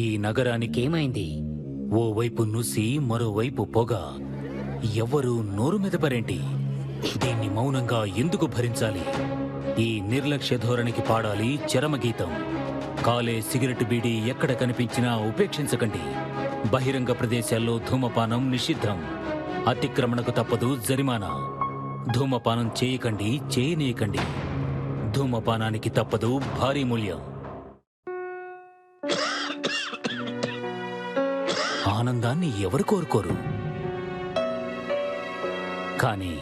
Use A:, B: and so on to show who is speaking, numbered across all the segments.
A: ఈ నగరానికేమైంది? ఓవైపు నుసి మరోవైపు పొగ. ఎవ్వరూ నోరు మెదపరేంటి? దీన్ని మౌనంగా ఎందుకు భరించాలి? ఈ నిర్లక్ష్య ధోరణికి పాడాలి చరమగీతం. కాలే సిగరెట్ బీడీ ఎక్కడ కనిపించినా ఉపేక్షించకండి. బహిరంగ ప్రదేశాల్లో ధూమపానం నిషిద్ధం. అతిక్రమణకు తప్పదు జరిమానా. ధూమపానం చేయకండి, చేయనీయకండి. ధూమపానానికి తప్పదు భారీ మూల్యం. ఆనందాన్ని ఎవరు కోరుకోరు? కానీ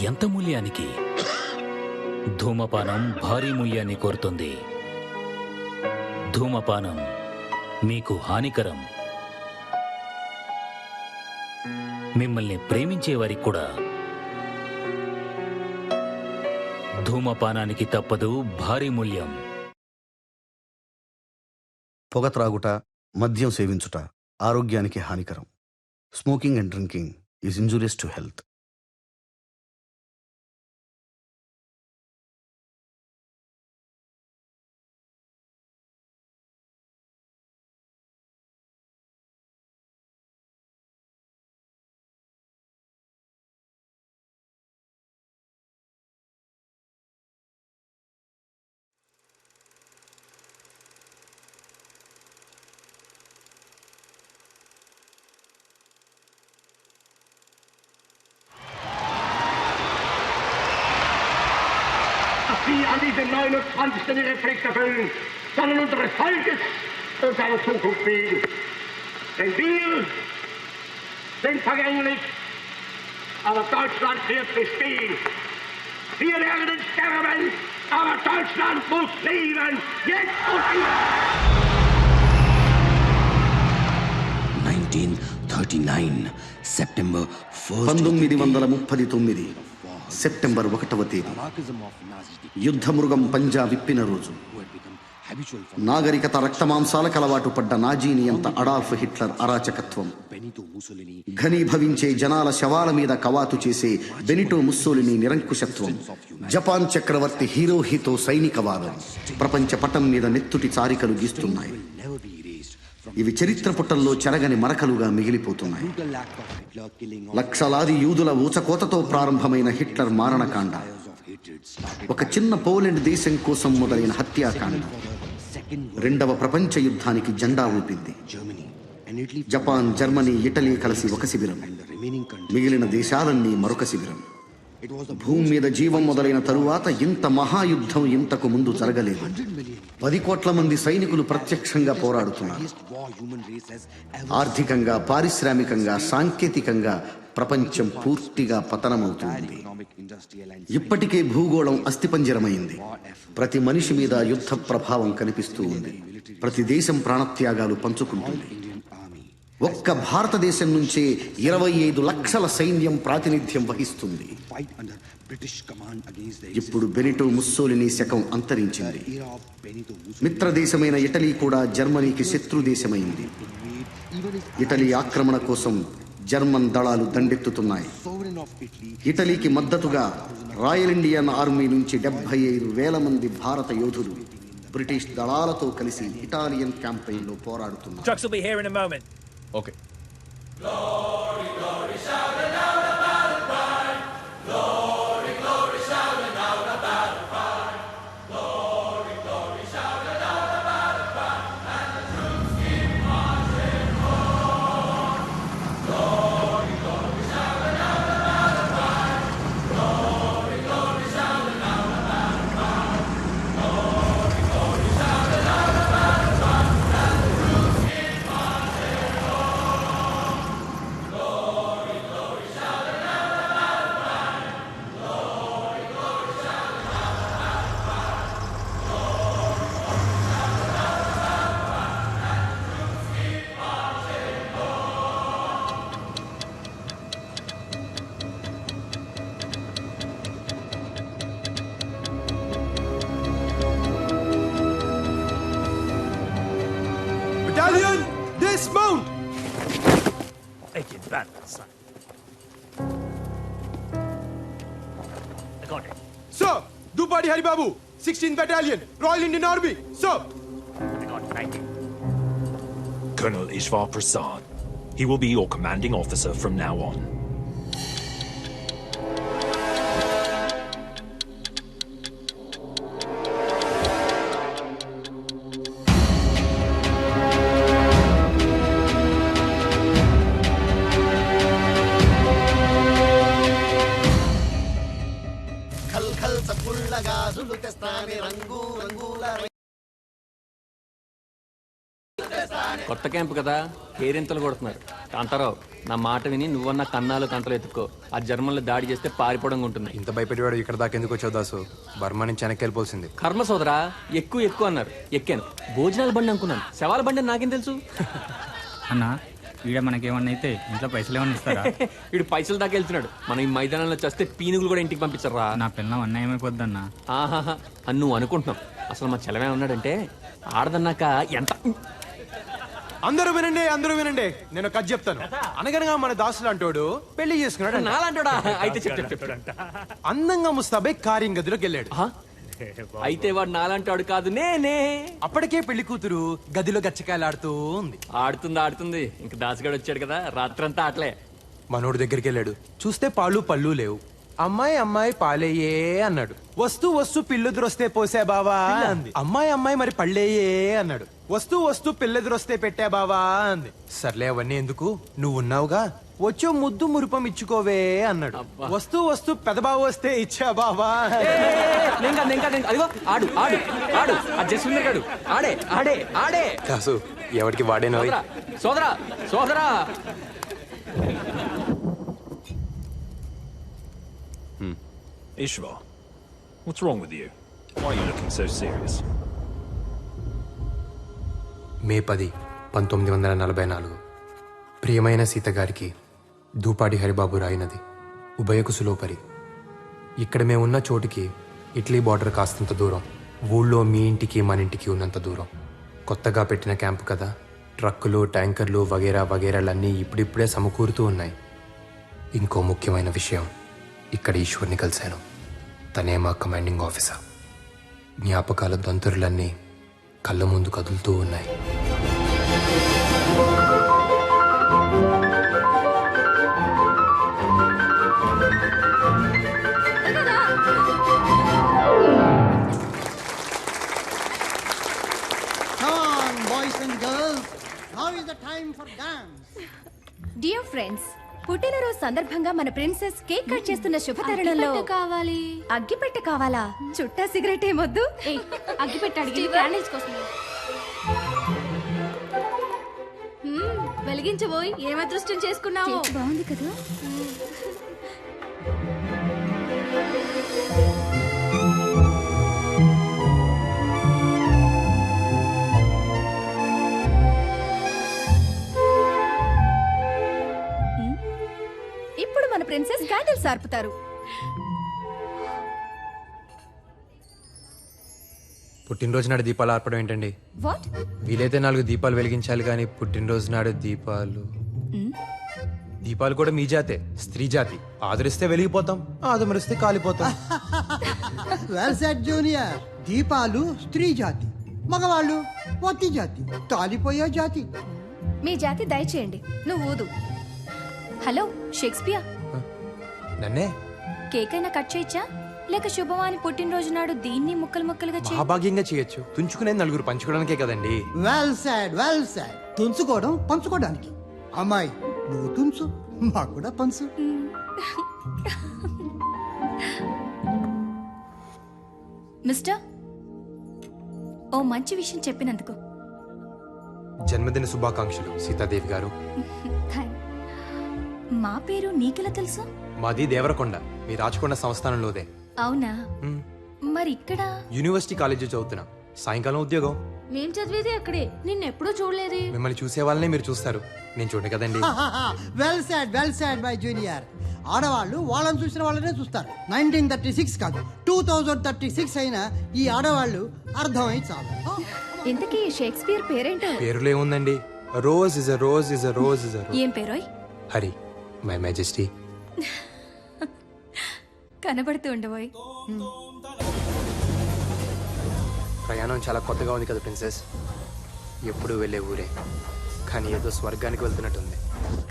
A: ఎంత మూల్యానికి? ధూమపానం భారీ మూల్యాన్ని కోరుతుంది. ధూమపానం మీకు హానికరం. మిమ్మల్ని ప్రేమించేవారికి కూడా. ధూమపానానికి తప్పదు భారీ మూల్యం.
B: పొగ త్రాగుట, మద్యం సేవించుట ఆరోగ్యానికి హానికరం. Smoking and drinking is injurious to health.
C: Sie an diese 29. ihre Pflicht erfüllen, sondern unseres Volkes und seiner Zukunft wegen. Denn wir sind vergänglich, aber Deutschland wird bestehen. Wir werden sterben, aber Deutschland muss leben, jetzt und immer.
D: 1939 September 1st
B: 1939 September 1వ తేదీ యుద్ధమృగం పంజా విప్పిన రోజు. నాగరికత రక్తమాంసాలకు అలవాటు పడ్డ Nazi నియంత Adolf Hitler అరాచకత్వం, ఘనీభవించే జనాల శవాల మీద కవాతు చేసే బెనిటో ముస్సోలిని నిరంకుశత్వం, జపాన్ చక్రవర్తి హిరోహితో సైనికవాదం ప్రపంచ పటం మీద నెత్తుటి చారికలు గీస్తున్నాయి. ఇవి చరిత్ర పుటల్లో చెరగని మరకలుగా మిగిలిపోతున్నాయి. లక్షలాది యూదుల ఊచకోతతో ప్రారంభమైన హిట్లర్ మారణకాండ, ఒక చిన్న పోలెండ్ దేశం కోసం మొదలైన హత్యాకాండ రెండవ ప్రపంచ యుద్ధానికి జెండా ఊపింది. జపాన్, జర్మనీ, ఇటలీ కలిసి ఒక శిబిరం, మిగిలిన దేశాలన్నీ మరొక శిబిరం. భూమి మీద జీవం మొదలైన తరువాత ఇంత మహాయుద్ధం ఇంతకు ముందు జరగలేదు. 10 కోట్ల మంది సైనికులు ప్రత్యక్షంగా పోరాడుతున్నారు. ఆర్థికంగా, పారిశ్రామికంగా, సాంకేతికంగా ప్రపంచం పూర్తిగా పతనమవుతుంది. ఇప్పటికే భూగోళం అస్థిపంజరమైంది. ప్రతి మనిషి మీద యుద్ధ ప్రభావం కనిపిస్తూ ఉంది. ప్రతి దేశం ప్రాణత్యాగాలు పంచుకుంటుంది. ఒక్క భారతదేశం నుంచే 25 లక్షల సైన్యం ప్రాతినిధ్యం వహిస్తుంది. ఇప్పుడు బెనిటో ముస్సోలిని శకం అంతరించింది. మిత్రదేశమైన ఇటలీ కూడా జర్మనీకి శత్రుదేశమైంది. ఇటలీ ఆక్రమణ కోసం జర్మన్ దళాలు దండెత్తుతున్నాయి. ఇటలీకి మద్దతుగా రాయల్ ఇండియన్ ఆర్మీ నుంచి 75,000 మంది భారత యోధులు బ్రిటిష్ దళాలతో కలిసి ఇటాలియన్ క్యాంపెయిన్లో పోరాడుతున్నారు.
E: Okay.
F: Glory, glory, shout it out about a pride. Glory, glory, shout it out about a pride. Glory, glory, shout it out about a pride. And the troops keep marching on. Glory, glory, shout it out about a pride. Glory, glory, shout it out about a pride. Glory, glory, shout it out about a pride. And the troops keep marching on. Glory, glory, shout it out about a pride. Glory, glory, shout it out about a pride. Glory, glory, shout it out about a pride. And the troops keep marching on.
E: Battalion, dismount!
A: Take it back, son. I got it.
E: Sir, Dupadi Haribabu, 16th Battalion, Royal Indian Army. Sir,
A: I got it. Thank you.
G: Colonel Ishwar Prasad. He will be your commanding officer from now on.
H: కొత్త camp కదా కేరింతలు కొడుతున్నారు. కాంతారావు, నా మాట విని నువ్వన్న కన్నాలు కంటలు ఎత్తుకో. ఆ జర్మన్లు దాడి చేస్తే పారిపోవడం ఉంటుంది.
I: ఇంత భయపెట్టేవాడు ఇక్కడ దాకా ఎందుకు వచ్చావు దాసు? బర్మా నుంచి వెనక్కి వెళ్ళిపోతుంది.
H: కర్మ సోదరా, ఎక్కువ అన్నారు. ఎక్కాను. భోజనాల బండి అనుకున్నాను. శవాల బండి అని నాకేం తెలుసు?
J: అన్నా ఈడ మనకేమన్నా అయితే ఇంట్లో పైసలు ఏమన్నా ఇస్తారా?
H: వీడు పైసలు దాకా వెళ్తున్నాడు. మనం ఈ మైదానంలో చేస్తే పీనుగులు కూడా ఇంటికి పంపించరా?
J: నా పిల్లం అన్యాయమైపోద్దన్నా.
H: ఆహాహా అని నువ్వు అనుకుంటున్నావు. అసలు మా చెలమే ఉన్నాడంటే ఆడదన్నాక ఎంత.
I: అందరూ వినండి, నేను కథ చెప్తాను. అనగనగా మన దాసులు అంటోడు పెళ్లి చేసుకున్నాడు.
H: నాలంటాడా? అయితే చెప్పు.
I: అందంగా ముస్తాబై కార్యం గదిలోకి వెళ్ళాడు.
H: అయితే వాడు నాలంటాడు కాదు, నేనే.
I: అప్పటికే పెళ్లి కూతురు గదిలో గచ్చకాయలు ఆడుతూ ఉంది.
H: ఆడుతుంది. ఇంక దాసుగాడు వచ్చాడు కదా, రాత్రంతా ఆటలే.
I: మనోడి దగ్గరికి వెళ్ళాడు. చూస్తే పాలు పళ్ళు లేవు. అమ్మాయి పాలేయే అన్నాడు. వస్తూ పిల్లెదురొస్తే పోసే బావా అంది. అమ్మాయి మరి పళ్ళేయే అన్నాడు. వస్తూ పిల్లెదురొస్తే పెట్టా బావా అంది. సర్లే అవన్నీ ఎందుకు, నువ్వు ఉన్నావుగా, వచ్చో ముద్దు మురుపం ఇచ్చుకోవే అన్నాడు. వస్తూ పెదబావ వస్తే ఇచ్చా బావా.
H: అదిగో ఆడు ఆ జస్విందర్ గాడు ఆడే
I: కాసు ఎవరికి వాడేనో.
H: సోదరా
G: Ishwar, what's wrong with you? Why are you looking so serious?
I: మే 10, 1944 ప్రియమైన సీత గారికి దూపాడి హరిబాబు రాయినది ఉభయకుసులోపరి. ఇక్కడ మేమున్న చోటికి ఇటలీ బార్డర్ కాస్తంత దూరం. ఊళ్ళో మీ ఇంటికి మన ఇంటికి ఉన్నంత దూరం. కొత్తగా పెట్టిన క్యాంపు కదా, ట్రక్కులు ట్యాంకర్లు వగేరాలన్నీ ఇప్పుడిప్పుడే సమకూరుతూ ఉన్నాయి. ఇంకో ముఖ్యమైన విషయం, ఇక్కడ ఈశ్వర్ని కలిశాను. తనే మా కమాండింగ్ ఆఫీసర్. జ్ఞాపకాల దంతురులన్నీ కళ్ళ ముందు కదులుతూ ఉన్నాయి.
K: డియర్ ఫ్రెండ్స్, పుట్టినరోజు సందర్భంగా మన ప్రిన్సెస్ కేక్ కట్ చేస్తున్న శుభతరుణంలో కావాలి. అగ్గిపెట్టె కావాలా? చుట్టా సిగరెట్ ఏమొద్దు.
L: అగ్గిపెట్టే అడిగి క్యాండిల్స్ కోసం వెలిగించబోయి ఏం అదృష్టం చేసుకున్నావు.
K: బాగుంది కదా. ఇప్పుడు మన ప్రిన్సెస్ క్యాండిల్స్ ఆర్పుతారు.
I: పుట్టినరోజు నాడు దీపాలు ఆర్పడం ఏంటండి?
K: వాట్?
I: వీలైతే 4 దీపాలు వెలిగించాలి కానీ పుట్టినరోజు నాడు దీపాలు కూడా మీ జాతే, స్త్రీ జాతి. ఆదరిస్తే వెలిగిపోతాం, ఆదమరిస్తే కాలిపోతాం.
M: Well said junior. దీపాలు స్త్రీ జాతి, మగవాళ్ళు వత్తి జాతి, కాలిపోయే జాతి.
K: మీ జాతి దయచేయండి. నువ్వు ఊదు. హలో షేక్స్పియర్,
I: నన్నే
K: కేక్ అయినా కట్ చేయొచ్చా? లేక శుభవాని పుట్టినరోజు నాడు దీన్ని ముక్కలుగా
I: మహాభాగ్యంగా చేయొచ్చు. తుంచుకునే 4 పంచుకోవడానికే కదండి.
M: Well said. తుంచుకోవడం పంచుకోవడానికి. అమ్మాయి నువ్వు తుంచు, మాకు కూడా పంచు.
K: మిస్టర్, ఓ మంచి విషయం చెప్పినందుకు.
I: జన్మదిన శుభాకాంక్షలు సీతాదేవి గారు.
K: మా పేరు నీకెలా తెలుసు?
I: మాది దేవరకొండ, మీ రాచకొండ సంస్థానంలోదే.
K: అవునా? మరి ఇక్కడ
I: యూనివర్సిటీ కాలేజీ చదువుతున్నా. సాయంకాలం ఉద్యోగం.
L: మేం చదివేది అక్కడే, నిన్నెప్పుడూ చూడలేదే.
I: మిమ్మల్ని చూసే వాళ్ళనే మీరు చూస్తారు, నేను చూడండి కదండి.
M: Well said my junior. ఆడవాళ్ళు వాళ్ళని చూసిన వాళ్ళనే చూస్తారు. 1936 కాదు 2036 అయినా ఈ ఆడవాళ్ళు అర్థమై చాలు.
K: ఇంతకీ షేక్స్పియర్ పేరేంటో?
I: పేరులో ఏముందండి? Rose is a rose is a rose is a rose.
K: ఏం పేరోయ్?
I: Hari, my majesty.
K: కనబడుతూ ఉండబోయ్.
I: ప్రయాణం చాలా కొత్తగా ఉంది కదా ప్రిన్సెస్. ఎప్పుడు వెళ్ళే ఊరే. కానీ ఏదో స్వర్గానికి వెళ్తున్నట్టుంది.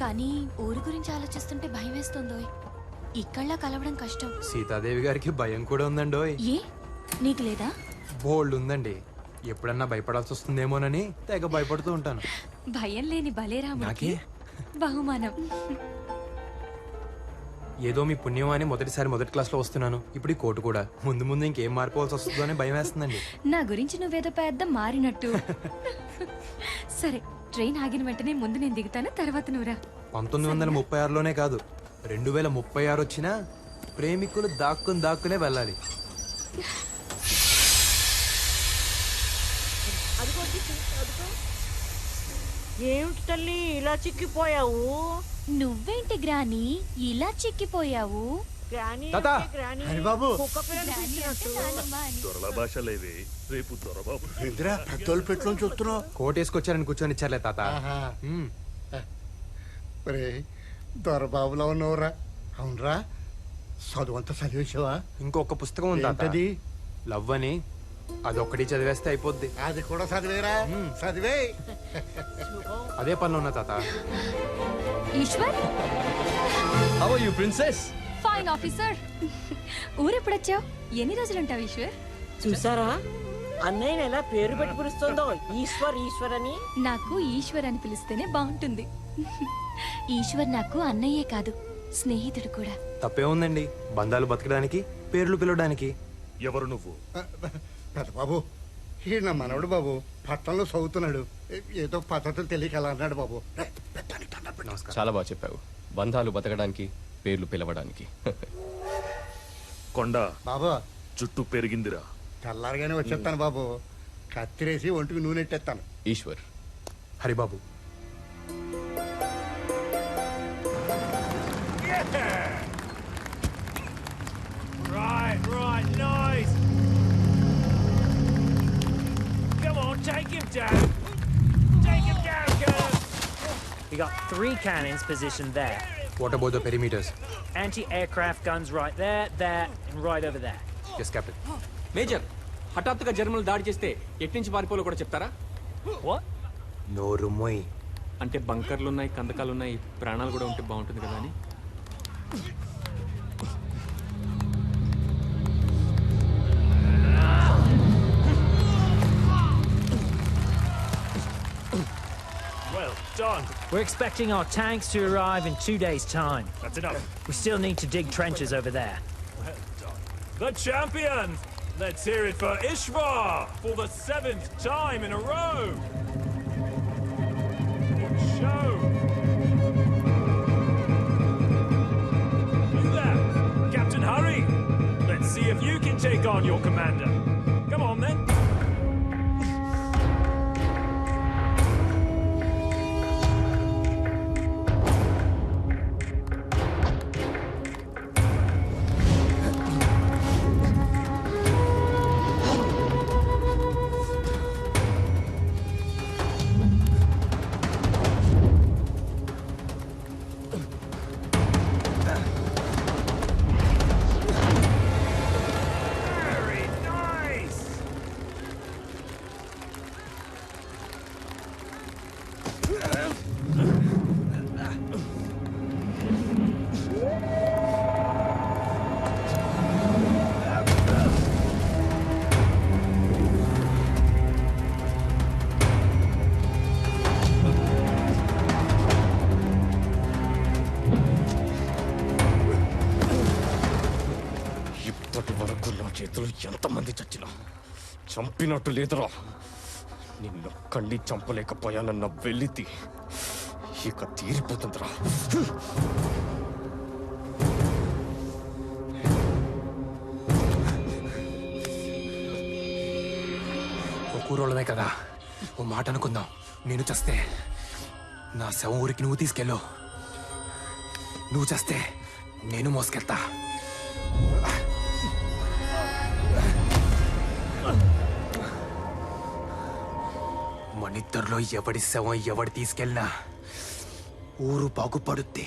K: కానీ ఊరు గురించి ఆలోచిస్తుంటే భయం వేస్తుందో. ఇక్కడ్లా కలవడం కష్టం.
I: సీతాదేవి గారికి భయం కూడా ఉందండోయ్.
K: ఏ నీకు లేదా?
I: బోల్డ్ ఉందండి. ఎప్పుడన్నా భయపడాల్సి వస్తుందేమోనని తెగ భయపడుతూ ఉంటాను.
K: భయం లేని బలేరాముడికి బహుమానం.
I: ఏదో మీ పుణ్యం అని మొదటిసారి మొదటి క్లాస్లో వస్తున్నాను. ఇప్పుడు ఈ కోటు కూడా. ముందు ముందు ఇంకేం మారిపోవాల్సి వస్తుందో అని భయం వేస్తుందండి.
K: నా గురించి నువ్వేదో పెద్ద మారినట్టు. సరే, ట్రైన్ ఆగిన వెంటనే ముందు నేను దిగుతాను, తర్వాత నువ్వురా.
I: 1936లోనే కాదు, 2036 వచ్చినా ప్రేమికులు దాక్కునే వెళ్ళాలి.
N: ఏమిటి తల్లి ఇలా చిక్కిపోయావు?
K: నువ్వేంటి గ్రాని ఇలా చిక్కిపోయావు?
O: దొరల భాష లేవే, రేపు దొరబాబు.
P: పెద్దోళ్ళు పెట్టులో చూస్తున్నావు.
I: కోటేసుకొచ్చారని కూర్చొని ఇచ్చారులే తాత.
P: దొరబాబులో ఉన్నవరా? అవునరా, చదువంతా చదివేసావా?
I: ఇంకొక పుస్తకం ఉంది తాత, లవ్ అని. అదొక్కటి చదివేస్తే అయిపోద్ది.
P: అది కూడా చదివేరా? చదివే.
I: అదే పనిలో ఉన్నా తాత.
K: Eshwar,
Q: how are you princess?
K: Fine officer. ఊరెప్పుడొచ్చావు? ఎన్ని రోజులు ఉంటావు ఈశ్వర్?
N: చూసారా అన్నయ్య ఎలా పేరు పెట్టి పిలుస్తుందో, ఈశ్వర్ అని.
K: నాకు ఈశ్వర్ అని పిలిస్తేనే బాగుంటుంది. ఈశ్వర్ నాకు అన్నయ్యే కాదు, స్నేహితుడు కూడా.
I: తప్పే ఉందండి, బంధాలు బతకడానికి, పేర్లు పిలవడానికి.
O: ఎవరు నువ్వు?
P: పెద్ద బాబు, ఈ నా మనవడు బాబు. పట్టణంలో చదువుతున్నాడు. ఏదో పద్ధతులు తెలియక అలా అన్నాడు బాబు.
Q: చాలా బాగా చెప్పావు. బంధాలు బతకడానికి, పేర్లు పిలవడానికి.
O: కొండ
P: బాబా,
O: జుట్టు పెరిగిందిరా.
P: తెల్లారుగానే వచ్చేస్తాను బాబు. కత్తిరేసి ఒంటికి నూనె ఎట్టేస్తాను.
Q: Eshwar.
I: Haribabu.
F: Right, nice. Come on, take him down. Take him down, girl. We got 3 cannons positioned there.
I: What about the perimeters?
F: Anti-aircraft guns right there, and right over there.
I: Yes, Captain.
H: Major, హఠాత్తుగా జర్మన్లు దాడి చేస్తే ఎట్నుంచి పారిపోలో కూడా చెప్తారా?
F: What?
I: నోరు మొయ్.
H: అంటే బంకర్లున్నాయి, కందకాలున్నాయి, ప్రాణాలు కూడా ఉంటే బాగుంటుంది కదా అని.
F: Well done. We're expecting our tanks to arrive in 2 days' time.
O: That's enough.
F: We still need to dig trenches over there.
O: Well done. The champion! Let's hear it for Ishvar for the 7th time in a row. Good show. You there, Captain Hurry. Let's see if you can take on your commander. Come on then.
Q: చేతులు ఎంతమంది చచ్చినా చంపినట్టు లేదురా. నిన్నొక్కడిని చంపలేకపోయానన్న వెలితి ఇక తీరిపోతుందిరా.
I: ఓ కూరోళ్ళమే కదా, ఓ మాట అనుకుందాం. నేను చస్తే నా శవం ఊరికి నువ్వు తీసుకెళ్ళు. నువ్వు చస్తే నేను మోసుకెళ్తా. మనిద్దరిలో ఎవడి శవం ఎవడి తీసుకెళ్ళినా ఊరు బాగుపడుద్ది.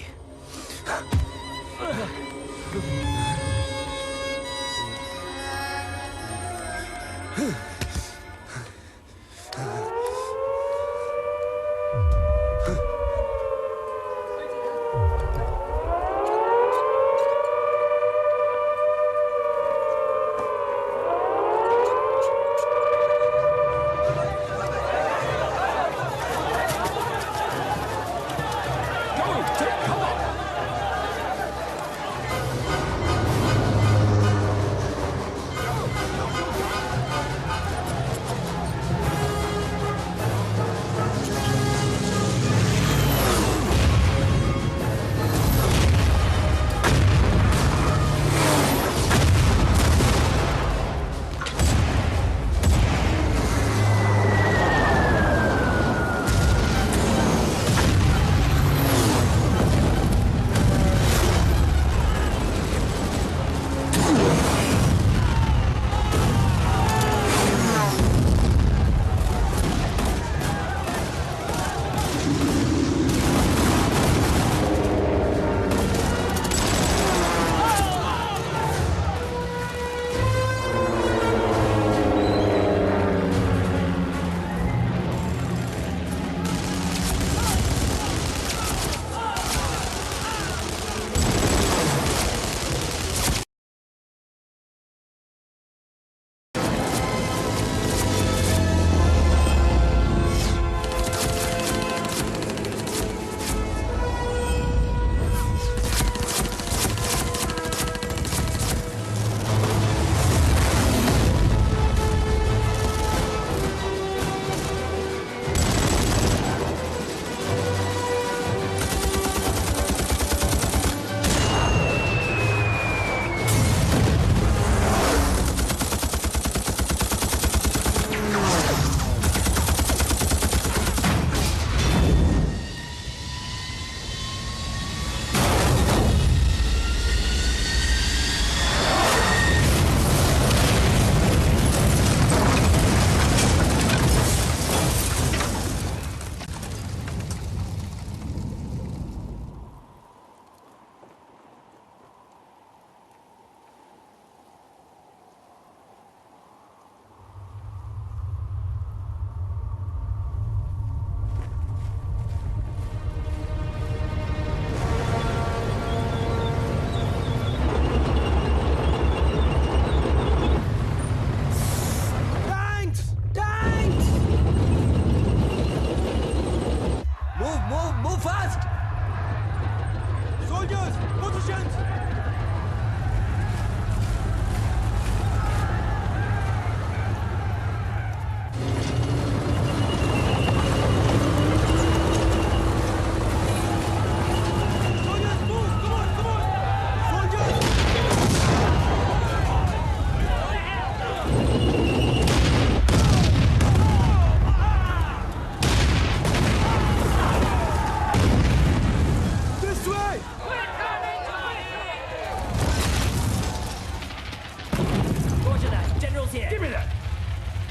F: Hands here! Give me that!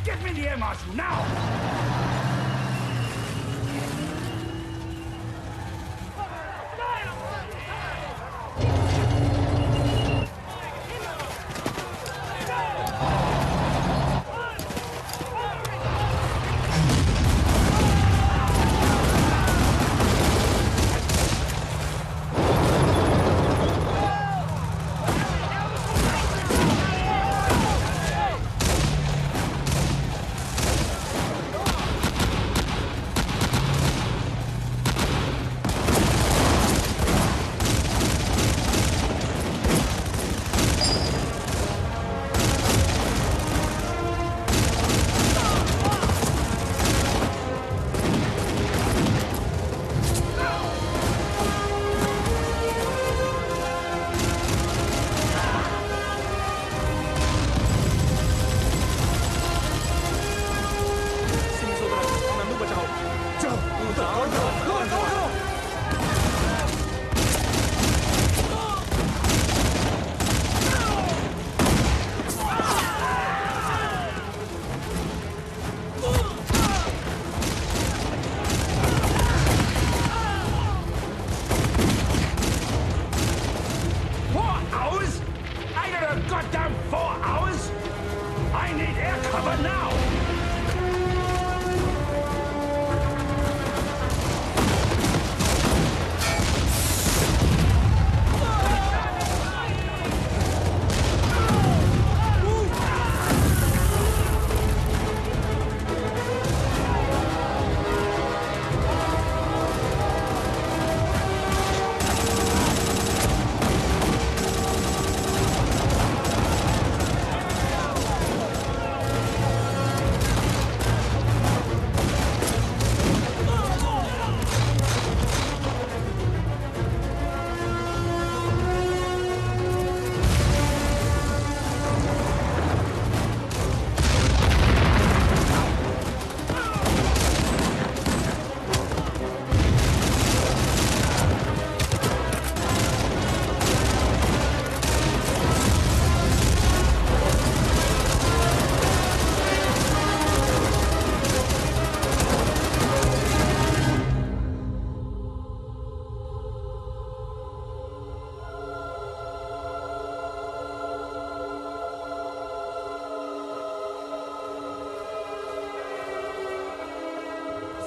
F: Get me the air marshal now! Goddamn 4 hours? I need air cover now!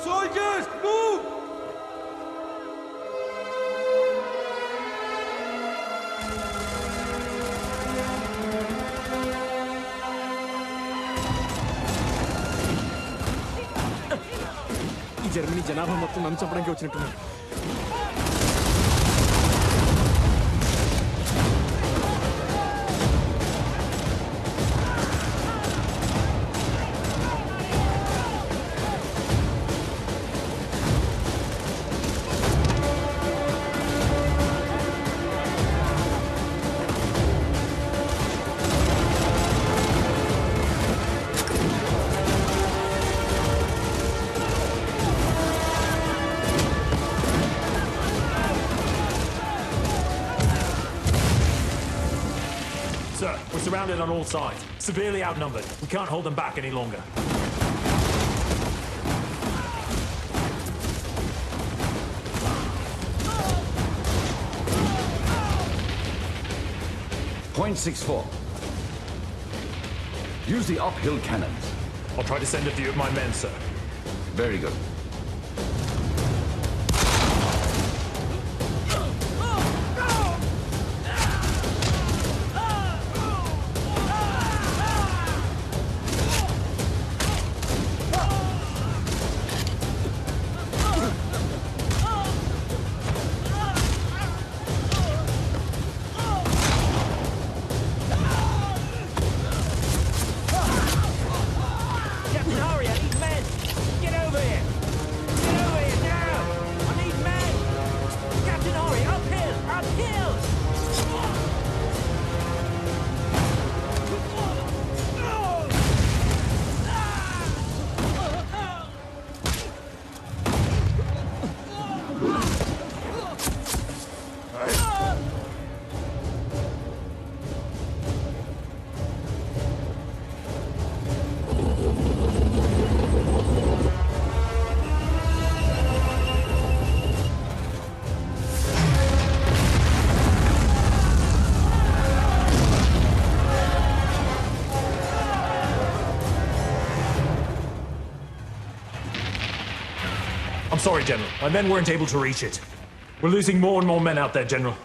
E: Soldiers, move!
Q: ఈ జర్మనీ జనాభా మొత్తం నన్ను చంపడానికి వచ్చినట్టున్నారు.
O: Sir, we're surrounded on all sides. Severely outnumbered. We can't hold them back any longer.
R: Point 64. Use the uphill cannons.
O: I'll try to send a few of my men, sir.
R: Very good.
F: Captain, hurry! I need men! Get over here! Get over
O: I'm sorry, General. My men weren't able to reach it. We're losing more and more men out there, General.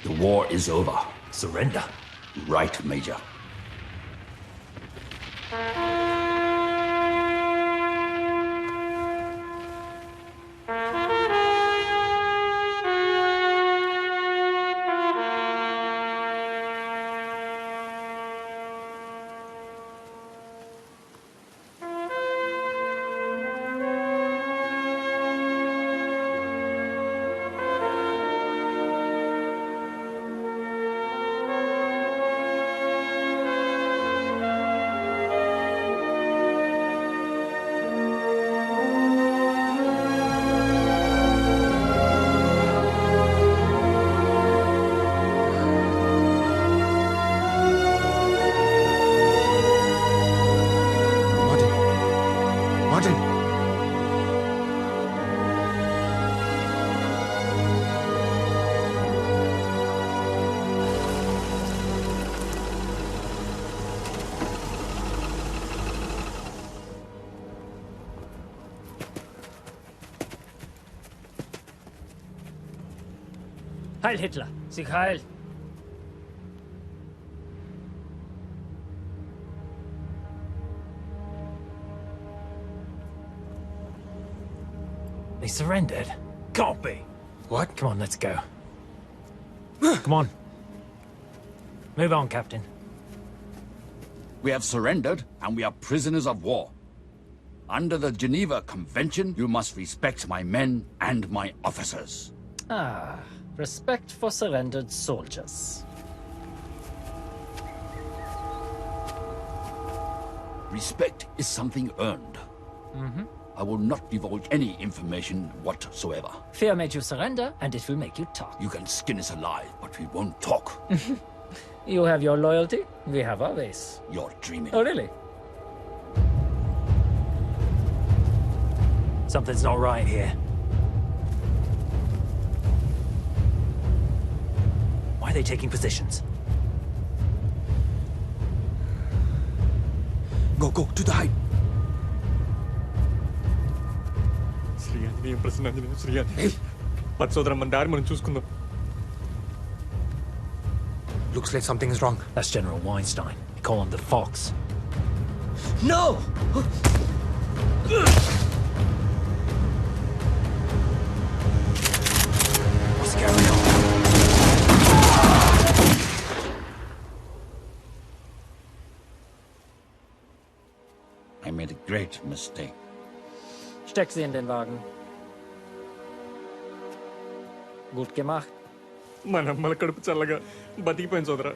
R: The war is over.
O: Surrender.
R: Right, Major.
A: Heil Hitler! Sieg heil!
O: They surrendered? Can't be.
I: What?
O: Come on, let's go. Come on. Move on, Captain.
R: We have surrendered, and we are prisoners of war. Under the Geneva Convention, you must respect my men and my officers.
S: Ah, respect for surrendered soldiers.
R: Respect is something earned. I will not divulge any information whatsoever.
S: Fear made you surrender, and it will make you talk.
R: You can skin us alive, but we won't talk.
S: You have your loyalty, we have our ways.
R: You're dreaming.
S: Oh, really?
O: Something's not right here. Why are they taking positions?
Q: Go, to the height. Shri Anjaneyam ప్రసన్నాంజనేయం Shri Anjaneyam పచ్చోదరం మన దారి మనం చూసుకుందాం.
I: Looks like something is wrong.
O: That's General Weinstein. They call him the Fox.
Q: No!
O: What's going on?
R: I made a great mistake.
S: Steck sie in den Wagen. Gut gemacht.
Q: మన అమ్మల కడుపు చల్లగా బతికిపోయింది సోదరా.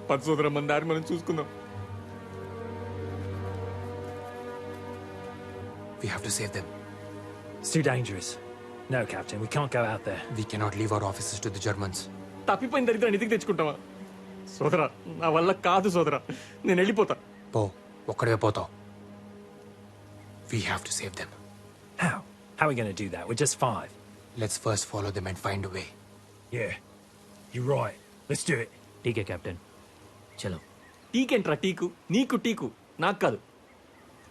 Q: పచ్చ సోదరా మన దారి మనం చూసుకుందాం.
I: We have to save them.
O: It's too dangerous. No, Captain, we can't go out there.
I: We cannot leave our officers to the Germans.
Q: తప్పిపోయిన దరిద్రాన్ని ఇంటికి తెచ్చుకుంటావా? సోదరా నా వల్ల కాదు సోదరా, నేను వెళ్ళిపోతా.
I: పో, ఒక్కడే పోతావు. We have to save them.
O: How? How are we going to do that? We're just 5.
I: Let's first follow them and find a way.
O: Yeah, you're right. Let's do it.
A: ठीक है कैप्टन चलो.
Q: టీకేంట్రా టీకు? నీకు teak, నాకు కాదు.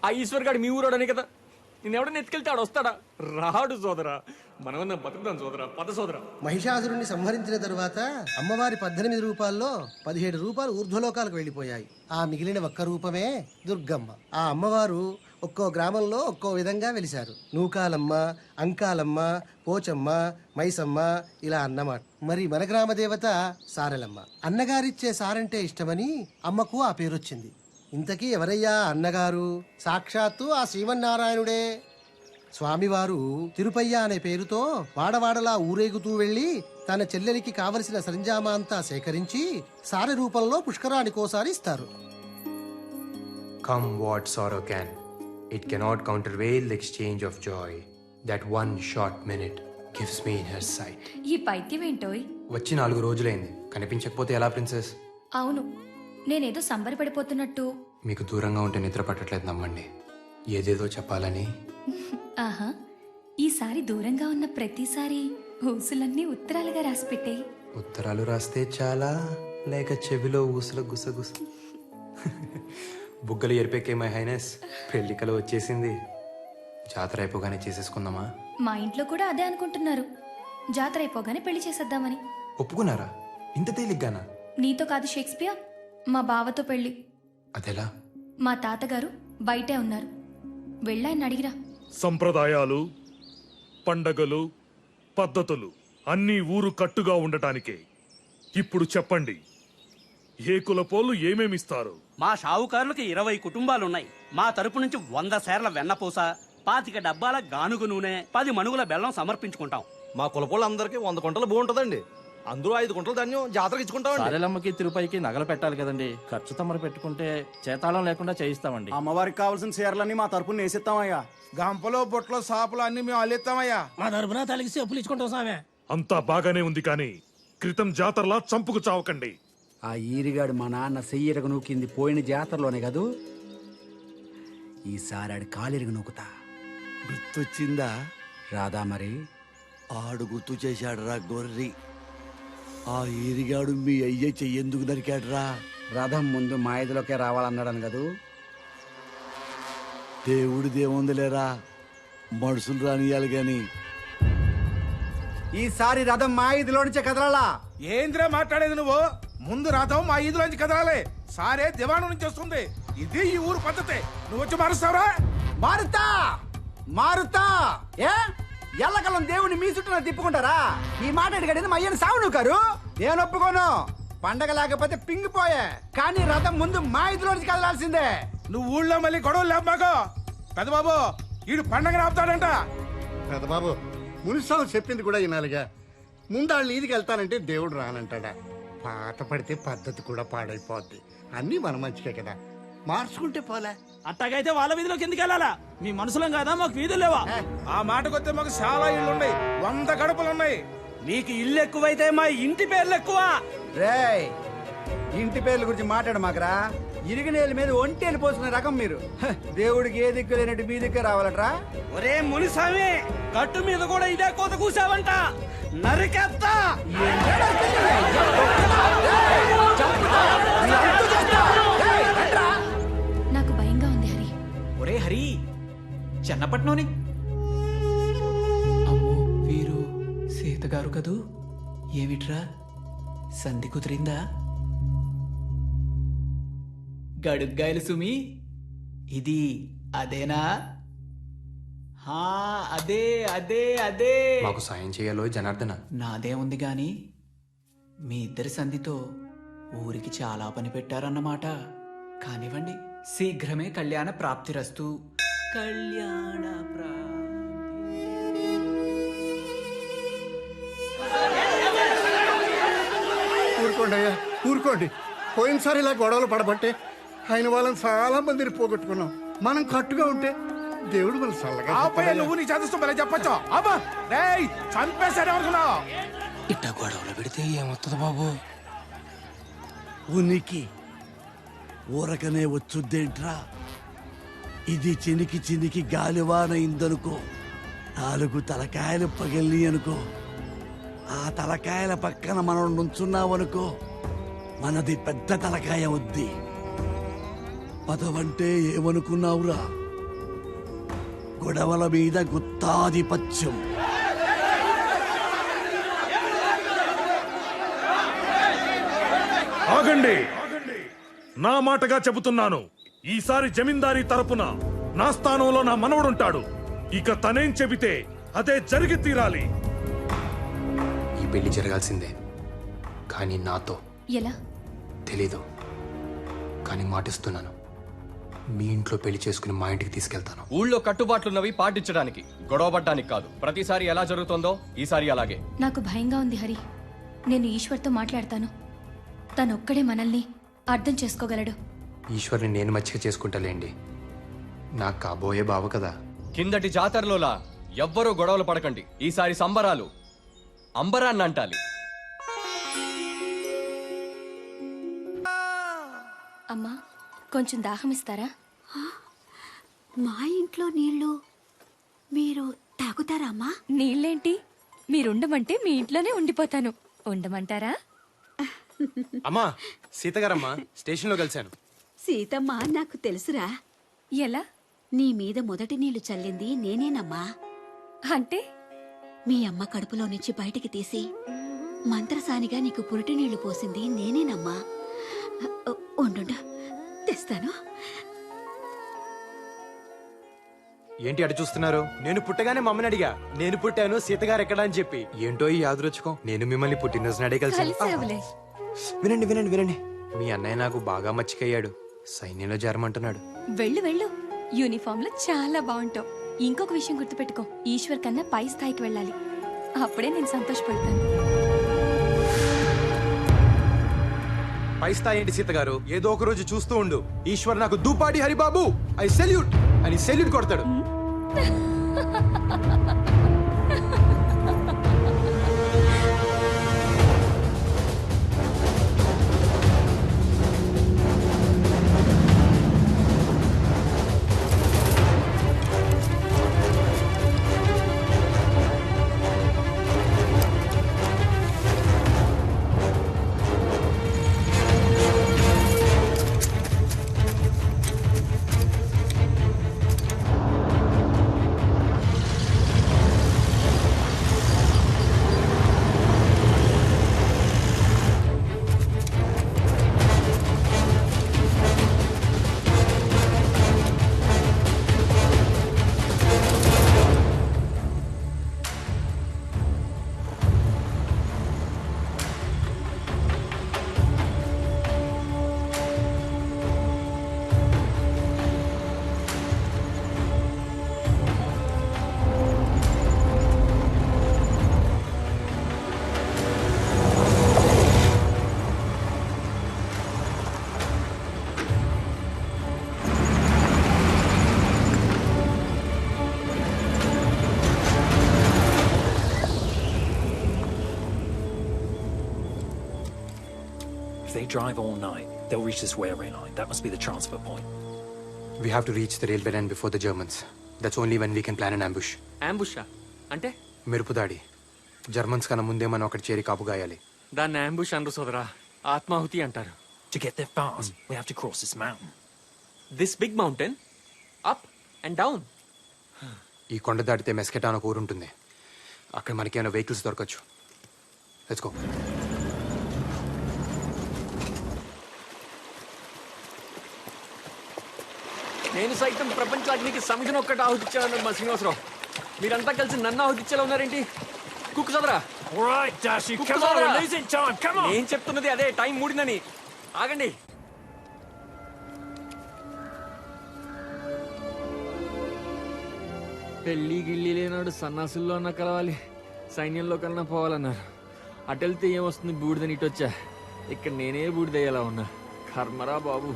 Q: ఆ ఈశ్వర్ గాడు మీ ఊరోడనే కదా. నేను ఎవడన్నా ఎత్తుకెళ్తే ఆడు వస్తాడా? రాడు సోదరా. మనమన్నా బతుకుతాం సోదరా. పద సోదరా.
M: మహిషాసురుణ్ణి సంహరించిన తరువాత అమ్మవారి 18 రూపాల్లో 17 రూపాయలు ఊర్ధ్వలోకాలకు వెళ్ళిపోయాయి. ఆ మిగిలిన ఒక్క రూపమే దుర్గమ్మ. ఆ అమ్మవారు ఒక్కో గ్రామంలో ఒక్కో విధంగా వెలిశారు. నూకాలమ్మ, అంకాలమ్మ, పోచమ్మ, మైసమ్మ ఇలా అన్నమాట. మరి మన గ్రామ దేవత సారెలమ్మ. అన్నగారిచ్చే సారంటే ఇష్టమని అమ్మకు ఆ పేరొచ్చింది. ఇంతకీ ఎవరయ్యా అన్నగారు? సాక్షాత్తు ఆ శ్రీమన్నారాయణుడే. స్వామివారు తిరుపయ్య అనే పేరుతో వాడవాడలా ఊరేగుతూ వెళ్లి తన చెల్లెలికి కావలసిన సరంజామా అంతా సేకరించి సారె రూపంలో పుష్కరానికోసారి ఇస్తారు.
I: Come what sorrow can, it cannot countervail the exchange of joy. That one short minute gives me in her sight.
K: ఈ పైత్యం ఏంటోయ్?
I: వచ్చి 4 రోజులైంది, కనిపించకపోతే ఎలా ప్రిన్సెస్?
K: అవును, నేనేదో సంబరపడిపోతున్నట్టు.
I: మీకు దూరంగా ఉంటే నిద్ర పట్టట్లేదు, నమ్మండి. ఏదేదో చెప్పాలని.
K: ఆహా, ఈసారి దూరంగా ఉన్న ప్రతిసారి ఊసులన్నీ ఉత్తరాలుగా రాసిపెట్టే.
I: ఉత్తరాలు రాస్తే చాలా, లేక చెవిలో ఊసుల గుసగుస? బుగ్గలు ఎరిపెక్కే మై హైనెస్, పెళ్ళికలు వచ్చేసింది. జాతర అయిపోగానే చేసేసుకుందామా?
K: మా ఇంట్లో కూడా అదే అనుకుంటున్నారు, జాతర అయిపోగానే పెళ్లి చేసేద్దామని.
I: ఒప్పుకున్నారా? ఇంత తేలిగ్గానా?
K: నీతో కాదు షేక్స్పియర్, మా బావతో పెళ్లి.
I: అదెలా?
K: మా తాతగారు బయటే ఉన్నారు, వెళ్ళాయని అడిగిరా.
O: సంప్రదాయాలు, పండగలు, పద్ధతులు అన్నీ ఊరు కట్టుగా ఉండటానికే. ఇప్పుడు చెప్పండి, ఏ కులపోళ్ళు ఏమేమిస్తారు?
T: మా షావుకారులకు 20 కుటుంబాలున్నాయి. మా తరపు నుంచి 100 సేర్ల వెన్నపూస, 25 డబ్బాల గానుగు నూనె, 10 మణుగుల బెల్లం సమర్పించుకుంటాం.
U: మా కులపోళ్ళందరికీ 100 కుంటలు బాగుంటుందండి. అందరూ 5 కుంటలు ధాన్యం జాతరకి ఇచ్చుకుంటామండి.
H: సారెలమ్మకి తిరుపతికి నగలు పెట్టాలి కదండి, ఖర్చు తమరు పెట్టుకుంటే చేతాళం లేకుండా చేయిస్తామండి.
U: అమ్మవారికి కావాల్సిన చీరలన్నీ మా తరపున వేసిస్తామయ్యా. గంపలో బొట్లో సాపులు అన్ని మేము అల్లిస్తామయ్యా.
V: మా తరపున తలకి చెప్పులు ఇచ్చుకుంటాం సామే.
O: అంతా బాగానే ఉంది, కానీ క్రితం జాతరలా చంపుకు చావకండి.
W: ఆ ఈరిగాడు మా నాన్న సెయ్యరగ నూకింది పోయిన జాతరలోనే కదూ. ఈసారి ఆడి కాలిరగ నూకుతా.
X: గుర్తొచ్చిందా?
W: రాదా మరి?
X: ఆడు గుర్తు చేశాడు రా గొర్రి. ఆ ఈరిగాడు మీ అయ్య చెయ్యేందుకు నరికాడురా?
W: రథం ముందు మా ఐదులోకే రావాలన్నాడని కదూ.
X: దేవుడిదేముందిలేరా, మనుషులు రానియాలి గాని.
W: ఈసారి రథం మా ఐదులో నుంచే కదలాలా.
U: ఏంద్రా మాట్లాడేది నువ్వు? ముందు రథం మా ఈదులోంచి కదలాలి. సారే దివాణం నుంచి వస్తుంది. ఇది ఈ ఊరు పద్ధతి. నువ్వు వచ్చి మారుస్తావురా?
W: మారుతా మారుతా. ఏ ఎల్లకలం దేవుని మీ చుట్టూ తిప్పుకుంటారా? ఈ మాట అడిగాడు మా అయ్యని సావు నువ్వు కారు. నేను ఒప్పుకోను. పండగ లేకపోతే పింగిపోయే, కానీ రథం ముందు మా ఐదులోంచి కదలాల్సిందే.
U: నువ్వు ఊళ్ళో మళ్ళీ గొడవలు లేపాకో. పెద్దబాబు, ఈడు పండగ ఆపుతాడంట.
P: పెద్దబాబు, మునిస్వామి చెప్పింది కూడా వినాలిగా. ముందాళ్ళు ఈదికి వెళ్తానంటే దేవుడు రానంటాడా? పాత పడితే పద్ధతి కూడా పాడైపోద్ది. అన్నీ మన మంచికే కదా, మార్చుకుంటే పోలే.
V: అట్టగైతే వాళ్ళ వీధిలోకి ఎందుకు వెళ్ళాలా? మీ మనుషులం కాదా, మాకు వీధులు లేవా?
U: ఆ మాటకొస్తే మాకు చాలా ఇళ్ళున్నాయి, 100 గడపలున్నాయి.
T: నీకు ఇల్లు ఎక్కువైతే మా ఇంటి పేర్లు ఎక్కువ.
W: రేయ్, ఇంటి పేర్ల గురించి మాట్లాడు మాకరా. ఇరిగినేల మీద ఒంటేలు పోసుకునే రకం మీరు. దేవుడికి ఏ దిక్కు లేనట్టు మీ దిక్కే రావాలట్రా.
T: ఒరే మునిస్వామి, గట్టు మీద కూడా ఇదే కోత కూసావంట, నరికేస్తా.
K: నాకు భయంగా ఉంది హరి.
H: ఒరే హరి, చెన్నపట్నంని అమ్మో వీరు సీతగారు కదూ. ఏమిట్రా సంధి కుదిరిందా? గడుగ్గాయలు సుమి, ఇది అదేనా? అదే అదే అదే.
I: మాకు సాయం చేయాలో జనార్దన.
H: నాదే ఉంది గాని మీ ఇద్దరి సంధితో ఊరికి చాలా పని పెట్టారన్నమాట. కానివ్వండి, శీఘ్రమే కళ్యాణ ప్రాప్తిరస్తు. కళ్యాణ
P: ఊరుకోండి అయ్యా, ఊరుకోండి. పోయినసారి ఇలా గొడవలు పడబట్టే ఆయన వాళ్ళని చాలా మందిని పోగొట్టుకున్నాం. మనం కట్టుగా ఉంటే దేవుడు మన చల్లగా.
U: నువ్వు నీ చదువు మళ్ళీ చెప్పొచ్చు. అబ్బా రేయ్, చంపేశాడేమనుకున్నావు?
X: ఇట్ట గొడవలు పెడితే ఏమవుతుంది బాబు? ఉనికి ఊరకనే వచ్చుద్దేంట్రా? ఇది చినికి చినికి గాలివాన ఇందనుకో, 4 తలకాయలు పగిలి అనుకో, ఆ తలకాయల పక్కన మనం నుంచున్నామనుకో, మనది పెద్ద తలకాయ వద్ది. పదవంటే ఏమనుకున్నావురా? గొడవల మీద గుత్తాధిపత్యం.
O: ఆగండి, నా మాటగా చెబుతున్నాను. ఈసారి జమీందారీ తరపున నా స్థానంలో నా మనవడుంటాడు. ఇక తనేం చెబితే అదే జరిగి తీరాలి.
I: ఈ పెళ్లి జరగాల్సిందే, కానీ నాతో.
K: ఎలా?
I: తెలీదు, కానీ మాటిస్తున్నాను. మీ ఇంట్లో పెళ్లి చేసుకుని మా ఇంటికి తీసుకెళ్తాను.
Q: ఊళ్ళో కట్టుబాట్లున్నవి పాటించడానికి, గొడవపడ్డానికి కాదు. ప్రతిసారి ఎలా జరుగుతుందో ఈసారి అలాగే.
K: నాకు భయంగా ఉంది హరి. నేను ఈశ్వర్తో మాట్లాడతాను. తనొక్కడే మనల్ని అర్థం చేసుకోగలడు.
I: ఈశ్వర్ని నేను మచ్చిక చేసుకుంటాలేండి. నాకు కాబోయే బావ కదా.
Q: కిందటి జాతరలోలా ఎవ్వరూ గొడవలు పడకండి. ఈసారి సంబరాలు అంబరాన్ని అంటాలి.
K: అమ్మా, కొంచెం దాహం ఇస్తారా?
L: మా ఇంట్లో నీళ్లు మీరు తాగుతారా అమ్మా?
K: నీళ్ళేంటి, మీరుండమంటే మీ ఇంట్లోనే ఉండిపోతాను. ఉండమంటారా?
I: అమ్మా, సీతగారమ్మా స్టేషన్లో కలిశాను.
L: సీతమ్మ నాకు తెలుసురా.
K: ఎలా?
L: నీ మీద మొదటి నీళ్లు చల్లింది నేనేనమ్మా.
K: అంటే
L: మీ అమ్మ కడుపులో నుంచి బయటికి తీసి మంత్రసానిగా నీకు పురిటి నీళ్లు పోసింది నేనేనమ్మా. ఉండు, తెస్తాను.
I: ఏంటి అటు చూస్తున్నారు? నేను పుట్టగానే మమ్మని అడిగా, నేను పుట్టాను సీతగారు ఎక్కడ అని చెప్పి. ఏంటో ఈ యాదృచ్ఛికం, నేను మిమ్మల్ని పుట్టినరోజు నాడే కలిసి. వినండి వినండి వినండి, మీ అన్నయ్య నాకు బాగా మచ్చికయ్యాడు. సైన్యంలో చేరమంటున్నాడు.
K: వెళ్ళు వెళ్ళు, యూనిఫామ్ లో చాలా బాగుంటావు. ఇంకొక విషయం గుర్తుపెట్టుకో, ఈశ్వర్ కన్నా పై స్థాయికి వెళ్ళాలి. అప్పుడే నేను సంతోషపడతాను.
I: పై స్థాయి ఏంటి సీతగారు? ఏదో ఒక రోజు చూస్తూ ఉండు, ఈశ్వర్ నాకు దూపాడి హరిబాబు ఐ సెల్యూట్ అని సెల్యూట్ కొడతాడు.
G: If they drive all night, they'll reach this railway line. That must be the transfer point.
I: We have to reach the railway line before the Germans. That's only when we can plan an ambush.
H: Ambush అంటే
I: మెరుపుదాడి. Germans కన్నా ముందే మనం అక్కడ చేరి కాపు గాయాలి.
H: దాన్ని ambush అనరు సోదరా, ఆత్మాహుతి అంటారు.
G: To get there fast, we have to cross this mountain.
H: This big mountain? Up and down?
I: ఈ కొండ దాటితే మెస్కెటా అని ఒక ఊరు ఉంటుంది. అక్కడ మనకేమైనా వెహికల్స్ దొరకచ్చు. Let's go.
H: నేను సైతం ప్రపంచానికి సమితిని ఒక్కటి ఆహుతిచ్చాను మా శ్రీనివాసరావు. మీరంతా కలిసి నన్ను ఆహుతిచ్చేలా ఉన్నారేంటి? కుక్కు సోదరా. నేను చెప్తున్నది అదే, టైం మూడిందని. ఆగండి. పెళ్లి గిళ్ళి లేనాడు సన్నాసుల్లో అన్నా కలవాలి, సైన్యంలో కన్నా పోవాలన్నారు. అటెళ్తే ఏమొస్తుంది బూడిదని ఇటొచ్చా. ఇక్కడ నేనే బూడిదయ్యేలా ఉన్నా. కర్మరా బాబు.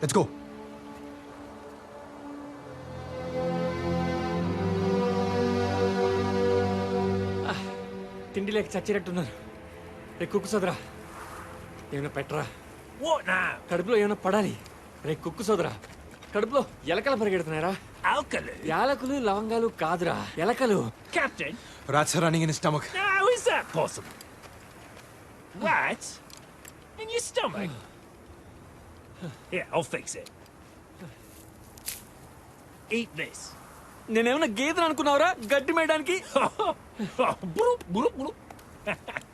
I: Let's go.
H: తిండి లేక చచ్చినట్టున్నారు. రే కుక్కు సోదరా, ఏమైనా పెట్టరా. కడుపులో ఏమైనా పడాలి. రే కుక్కు సోదరా, కడుపులో ఎలకలు పరిగెడుతున్నారా? యాలకులు లవంగాలు కాదురా, ఎలకలు.
A: Captain?
I: Rats are running in his stomach.
A: How is that possible? Rats? In your stomach? Here, I'll fix it. Eat this.
H: నేనేమన్నా గేదెను అనుకున్నావురా గడ్డి మేయడానికి?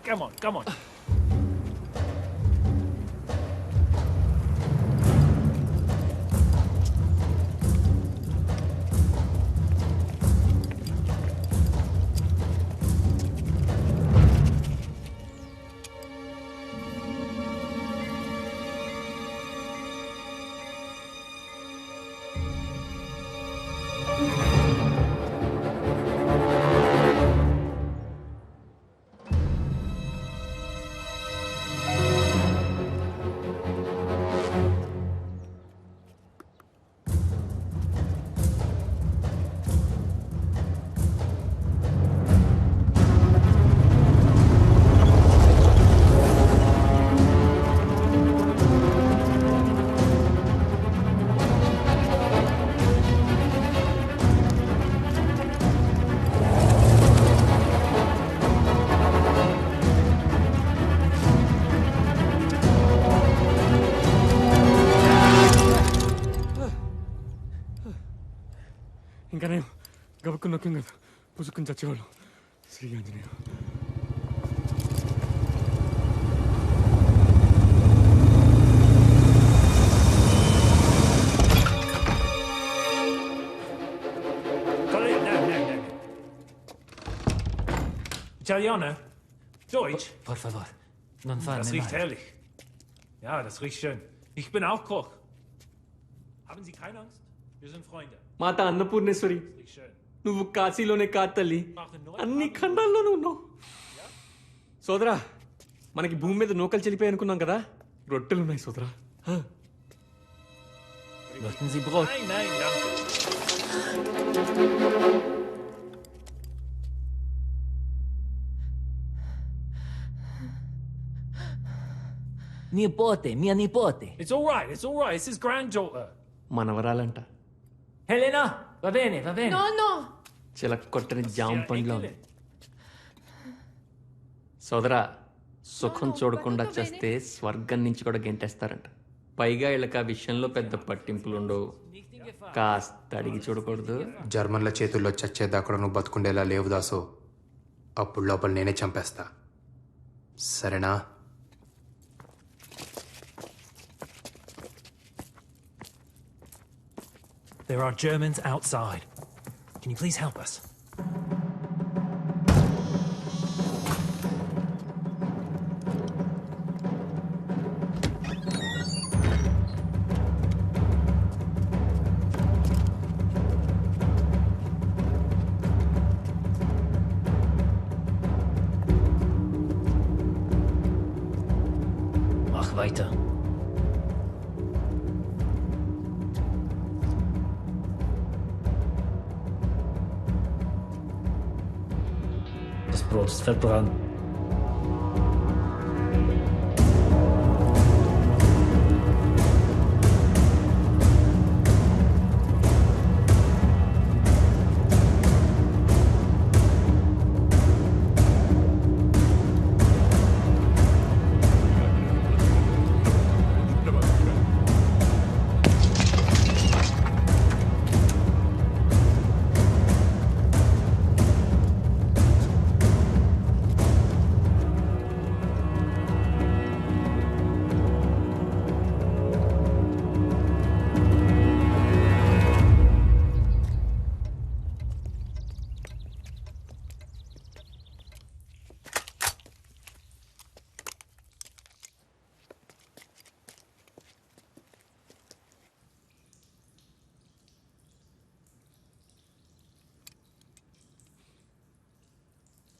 A: Come on, come on.
H: పుసుకుని నొక్కం కదా, పుసుకుని చచ్చేవాళ్ళం. Shri Anjaneya.
A: Italiano? Deutsch?
G: Por favor, non farmi
A: Das riecht
G: male.
A: herrlich. Ja, das riecht schön. Ich bin auch Koch. Haben Sie keine Angst? Wir sind Freunde.
H: మాత Annapurneshwari,
A: Riecht schön.
H: నువ్వు కాశీలోనే కాదు తల్లి, అన్ని ఖండాల్లోనూ ఉన్నావు. సోదరా, మనకి భూమి మీద నూకలు చెల్లిపోయి అనుకున్నాం కదా, రొట్టెలు ఉన్నాయి సోదరా.
G: Möchten Sie Brot?
A: Nein, nein, danke.
G: Nipote, mia nipote.
A: It's all right, it's all right. It's his granddaughter.
H: మనవరాలంట.
G: Helena, va bene, va bene.
K: No, no.
H: చిలక కొట్టని జామ పండ్లో ఉంది. సోదరా, సుఖం చూడకుండా చేస్తే స్వర్గం నుంచి కూడా గెంటేస్తారంట. పైగా వీళ్ళకి ఆ విషయంలో పెద్ద పట్టింపులుండవు. కాస్త అడిగి చూడకూడదు.
I: జర్మన్ల చేతుల్లో చచ్చేదాకా నువ్వు బతుకుండేలా లేవు దాసు. అప్పుడు లోపల నేనే చంపేస్తా. సరేనా?
G: There are Germans outside. Can you please help us? Mach weiter. Das Brot ist verbrannt.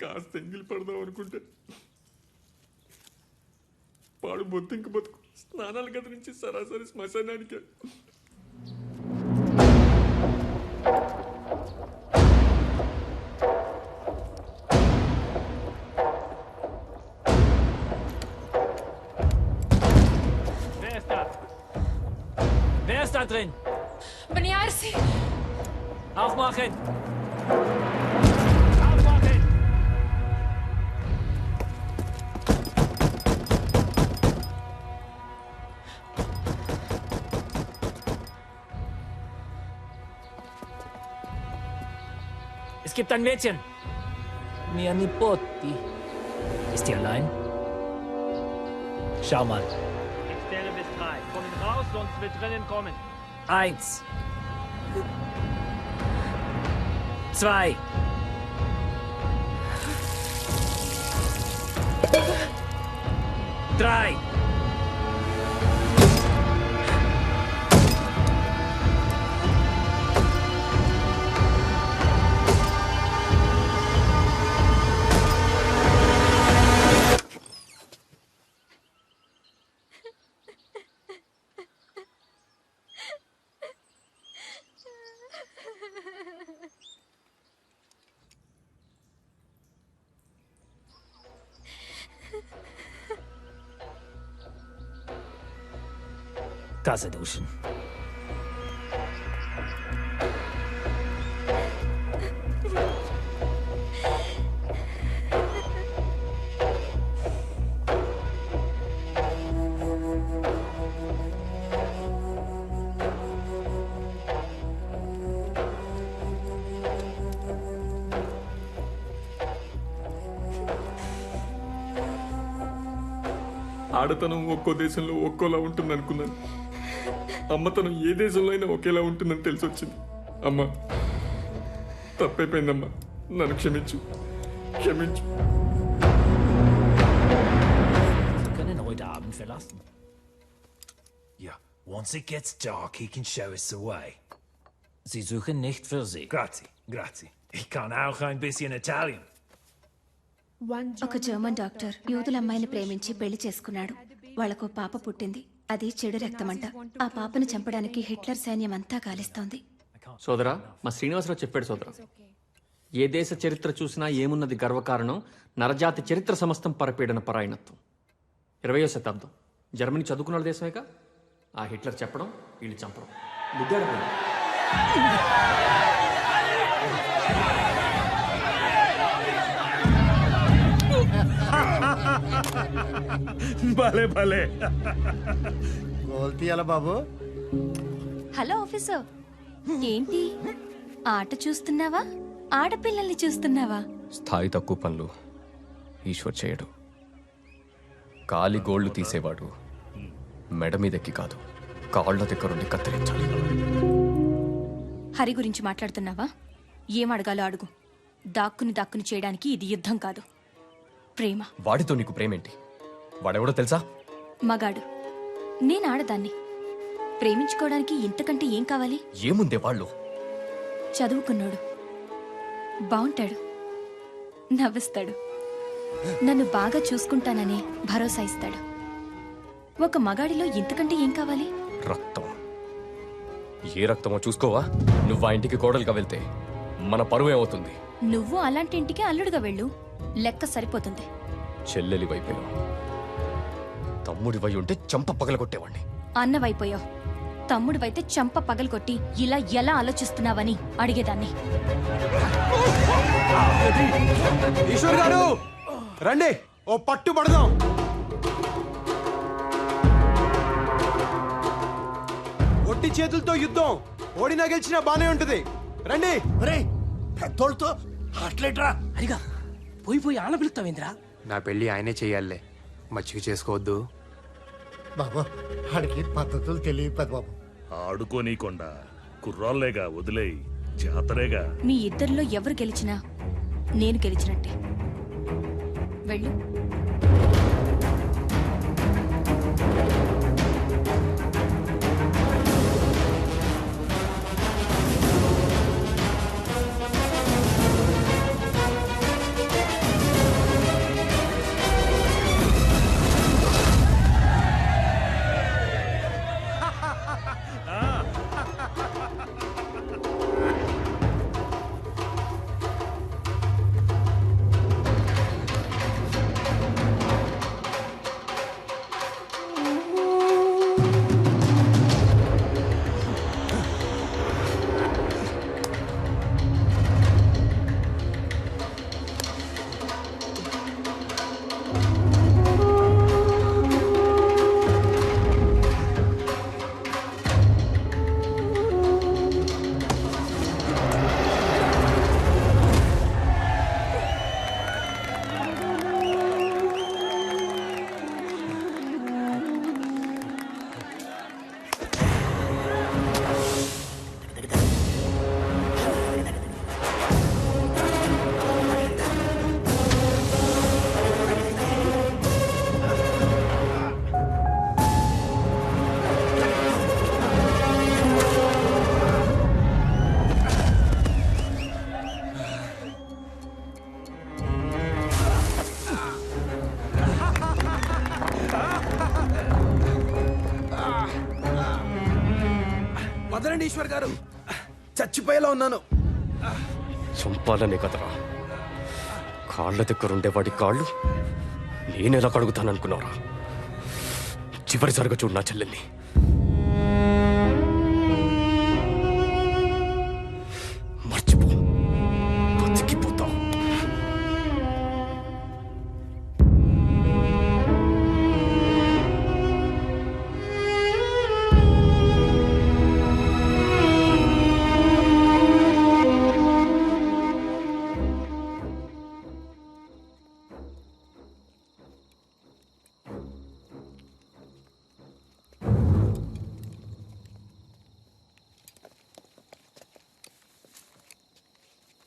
H: కాస్త ఎంగిలి పడదాం అనుకుంటే పాడు బొత్తింక బతుకు. స్నానాల గది నుంచి సరాసరి శ్మశానానికి.
A: Wer ist da? Wer ist da drin?
K: Beniarsi.
A: Aufmachen!
G: Es gibt ein Mädchen. Mia nipoti. Ist die allein? Schau mal.
A: Ich zähle bis 3. Kommen raus, sonst wird drinnen kommen.
G: 1. 2. 3. Tasse duschen.
Q: ఆడతనం ఒక్కో దేశంలో ఒక్కోలా ఉంటుంది అనుకున్నాను. అమ్మతనం ఏ దేశంలో అయినా ఒకేలా ఉంటుందని తెలిసి వచ్చింది. అమ్మా, తప్పైపోయిందమ్మా, నన్ను క్షమించు, క్షమించు.
A: Ja, once it gets dark, he can show us the way.
G: Sie suchen nicht für Sie.
A: Grazie, grazie. Ich kann auch ein bisschen Italian.
K: ఒక జర్మన్ డాక్టర్ యూదుల అమ్మాయిని ప్రేమించి పెళ్లి చేసుకున్నాడు. వాళ్లకు పాప పుట్టింది. అది చెడు రక్తమంట. ఆ పాపను చంపడానికి హిట్లర్ సైన్యం అంతా గాలిస్తోంది.
Q: సోదరా, మా శ్రీనివాసరావు చెప్పాడు సోదరా, ఏ దేశ చరిత్ర చూసినా ఏమున్నది గర్వకారణం, నరజాతి చరిత్ర సమస్తం పరపీడన పరాయణత్వం. 20వ శతాబ్దం జర్మనీ చదువుకున్న దేశమేక. ఆ హిట్లర్ చెప్పడం, వీళ్ళు చంపడం.
O: భలే భలే.
P: గోల్తీయాల బాబు.
K: హలో ఆఫీసర్, ఏంటి ఆట చూస్తున్నావా, ఆడపిల్లల్ని చూస్తున్నావా?
B: స్థాయి తక్కువ పనులు ఈశ్వర్ చేయడు. కాలి గోళ్లు తీసేవాడు మెడ మీదెక్కి కాదు, కాళ్ల దగ్గరుండి కత్తిరించాలి.
K: హరి గురించి మాట్లాడుతున్నావా? ఏం అడగాలో అడుగు. దాక్కుని చేయడానికి ఇది యుద్ధం కాదు, ప్రేమ.
B: వాడితో నీకు ప్రేమేంటి? వాడెవడో తెలుసా?
K: మగాడు, నేను ఆడదాన్ని. ప్రేమించుకోవడానికి ఇంతకంటే ఏం కావాలి?
B: ఏముందే వాళ్ళు?
K: చదువుకున్నాడు, బాగుంటాడు, నవ్విస్తాడు, నన్ను బాగా చూసుకుంటానని భరోసా ఇస్తాడు. ఒక మగాడిలో ఇంతకంటే ఏం కావాలి?
B: రక్తం. ఏ రక్తమో చూసుకోవా? నువ్వు ఆ ఇంటికి కోడలుగా వెళ్తే మన పరువు ఏమవుతుంది?
K: నువ్వు అలాంటి ఇంటికి అల్లుడుగా వెళ్ళు, లెక్క సరిపోతుంది.
B: చెల్లెలి వైపోయావు, తమ్ముడి వై ఉంటే చంప పగలగొట్టేవాణ్ణి.
K: అన్నవైపోయావు, తమ్ముడివైతే చంప పగలగొట్టి ఇలా ఎలా ఆలోచిస్తున్నావని అడిగేదాన్ని.
E: ఈశ్వర్ గారు రండి, ఓ పట్టు పడదాం. ఒట్టి చేతులతో యుద్ధం, ఓడినా గెలిచినా బానే ఉంటది. రండి.
T: పెద్దోళ్ళతో అట్లేట్రా అడిగా పోయి ఆన పిలుస్తావేంద్రా?
I: నా పెళ్లి ఆయనే చెయ్యాలే, మచ్చిక చేసుకోవద్దు.
P: బాబా, ఆడికి పద్ధతులు తెలియదు పెద్ద బాబు.
O: ఆడుకోనీకొండా కుర్రాళ్ళేగా, వదిలేయి, జాతరేగా.
K: మీ ఇద్దరిలో ఎవరు గెలిచినా నేను గెలిచినట్టే. వెళ్ళు.
E: వదలండి ఈశ్వర్ గారు, చచ్చిపోయేలా ఉన్నాను.
B: చంపాలనే కదరా, కాళ్ళ దగ్గరుండే వాడి కాళ్ళు నేనెలా కడుగుతాననుకున్నారా? చివరిసారిగా చూడు నా చెల్లెల్ని. మర్చిపో, బతికిపోతావు.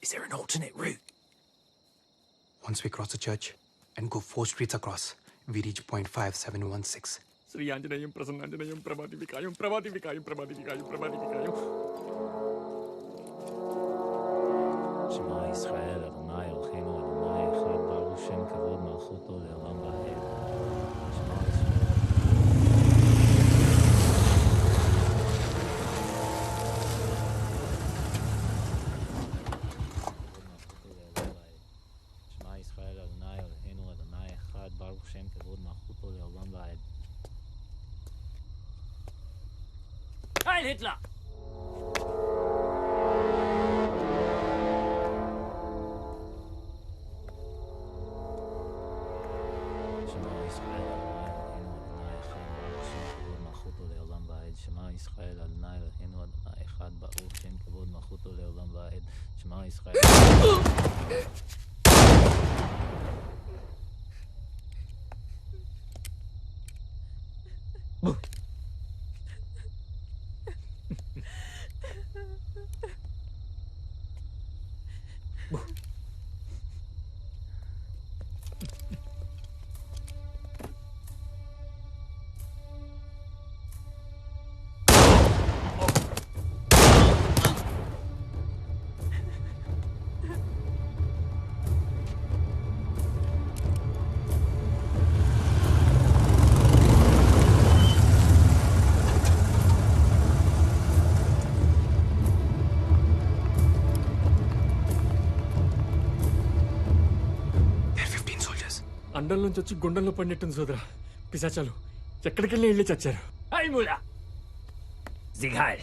I: Is there an alternate route? Once we cross the church and go 4 streets across, we reach point 5716.
H: Shri Anjaneyam ప్రసన్నాంజనేయం ప్రభాదివికాయం ప్రభాదివికాయం ప్రభాదివికాయం ప్రభాదివికాయం.
S: שמע ישראל, אדוני אלוהינו, אדוני אחד, ברוך שם כבוד מלכותו לעולם ועד. שמע ישראל. שמע ישראל, אדוני אלוהינו, אדוני אחד, ברוך שם כבוד מלכותו לעולם ועד. Heil Hitler! שמע ישראל, אדוני אלוהינו, אדוני אחד, ברוך שם כבוד מלכותו לעולם ועד. שמע ישראל.
H: అండం నుంచి వచ్చి గుండంలో పడినట్టుంది సోదరా. పిశాచాలు ఎక్కడికెళ్ళి వెళ్ళి చచ్చారు.
A: Hey, Mullah! Sieg heil!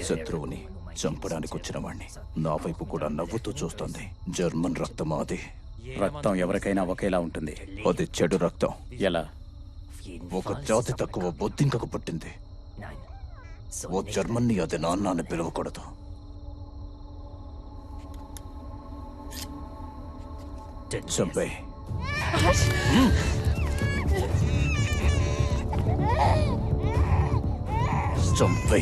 C: శత్రువుని చంపడానికి వచ్చిన వాణ్ణి నా వైపు కూడా నవ్వుతూ చూస్తుంది. జర్మన్ రక్తమా అది?
D: రక్తం ఎవరికైనా ఒకేలా ఉంటుంది.
C: అది చెడు రక్తం.
D: ఎలా?
C: ఒక జాతి తక్కువ బొద్దింకకు పుట్టింది. ఓ జర్మన్ని అది నాన్నని పిలవకూడదు. చంపే. చంపే.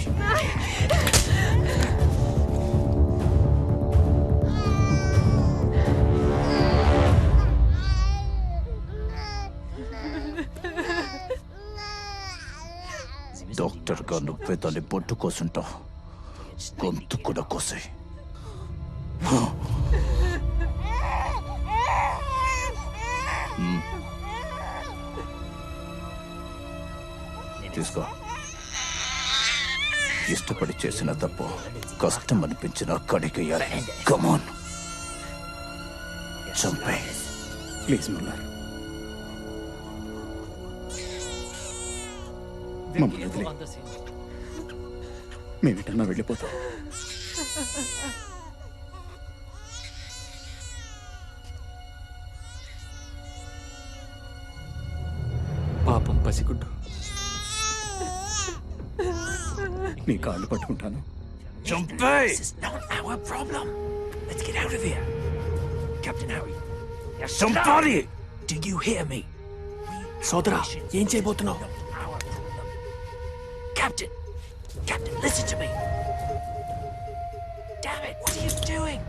C: డాక్టర్గా నువ్వే దాన్ని బొట్టు కోసుంటావు. గొంతు కూడా కోసాయి. తీసుకో. ఇష్టపడి చేసిన తప్పు కష్టం అనిపించిన కడిగేయాలి. కమాన్, చంపే.
D: ప్లీజ్ ముల్లర్, మమ్మల్ని వదిలే. మేమిటన్నా వెళ్ళిపోతాం.
H: పాపం పసిగుడ్డు.
D: నీ కాళ్ళు పట్టుకుంటాను.
A: This is not our problem. Let's get out of here. Captain Harry. Somebody! Do you hear me?
H: సోదరా, ఏం చేయబోతున్నావు?
A: Captain! Captain, listen to me! Damn it, what are you doing?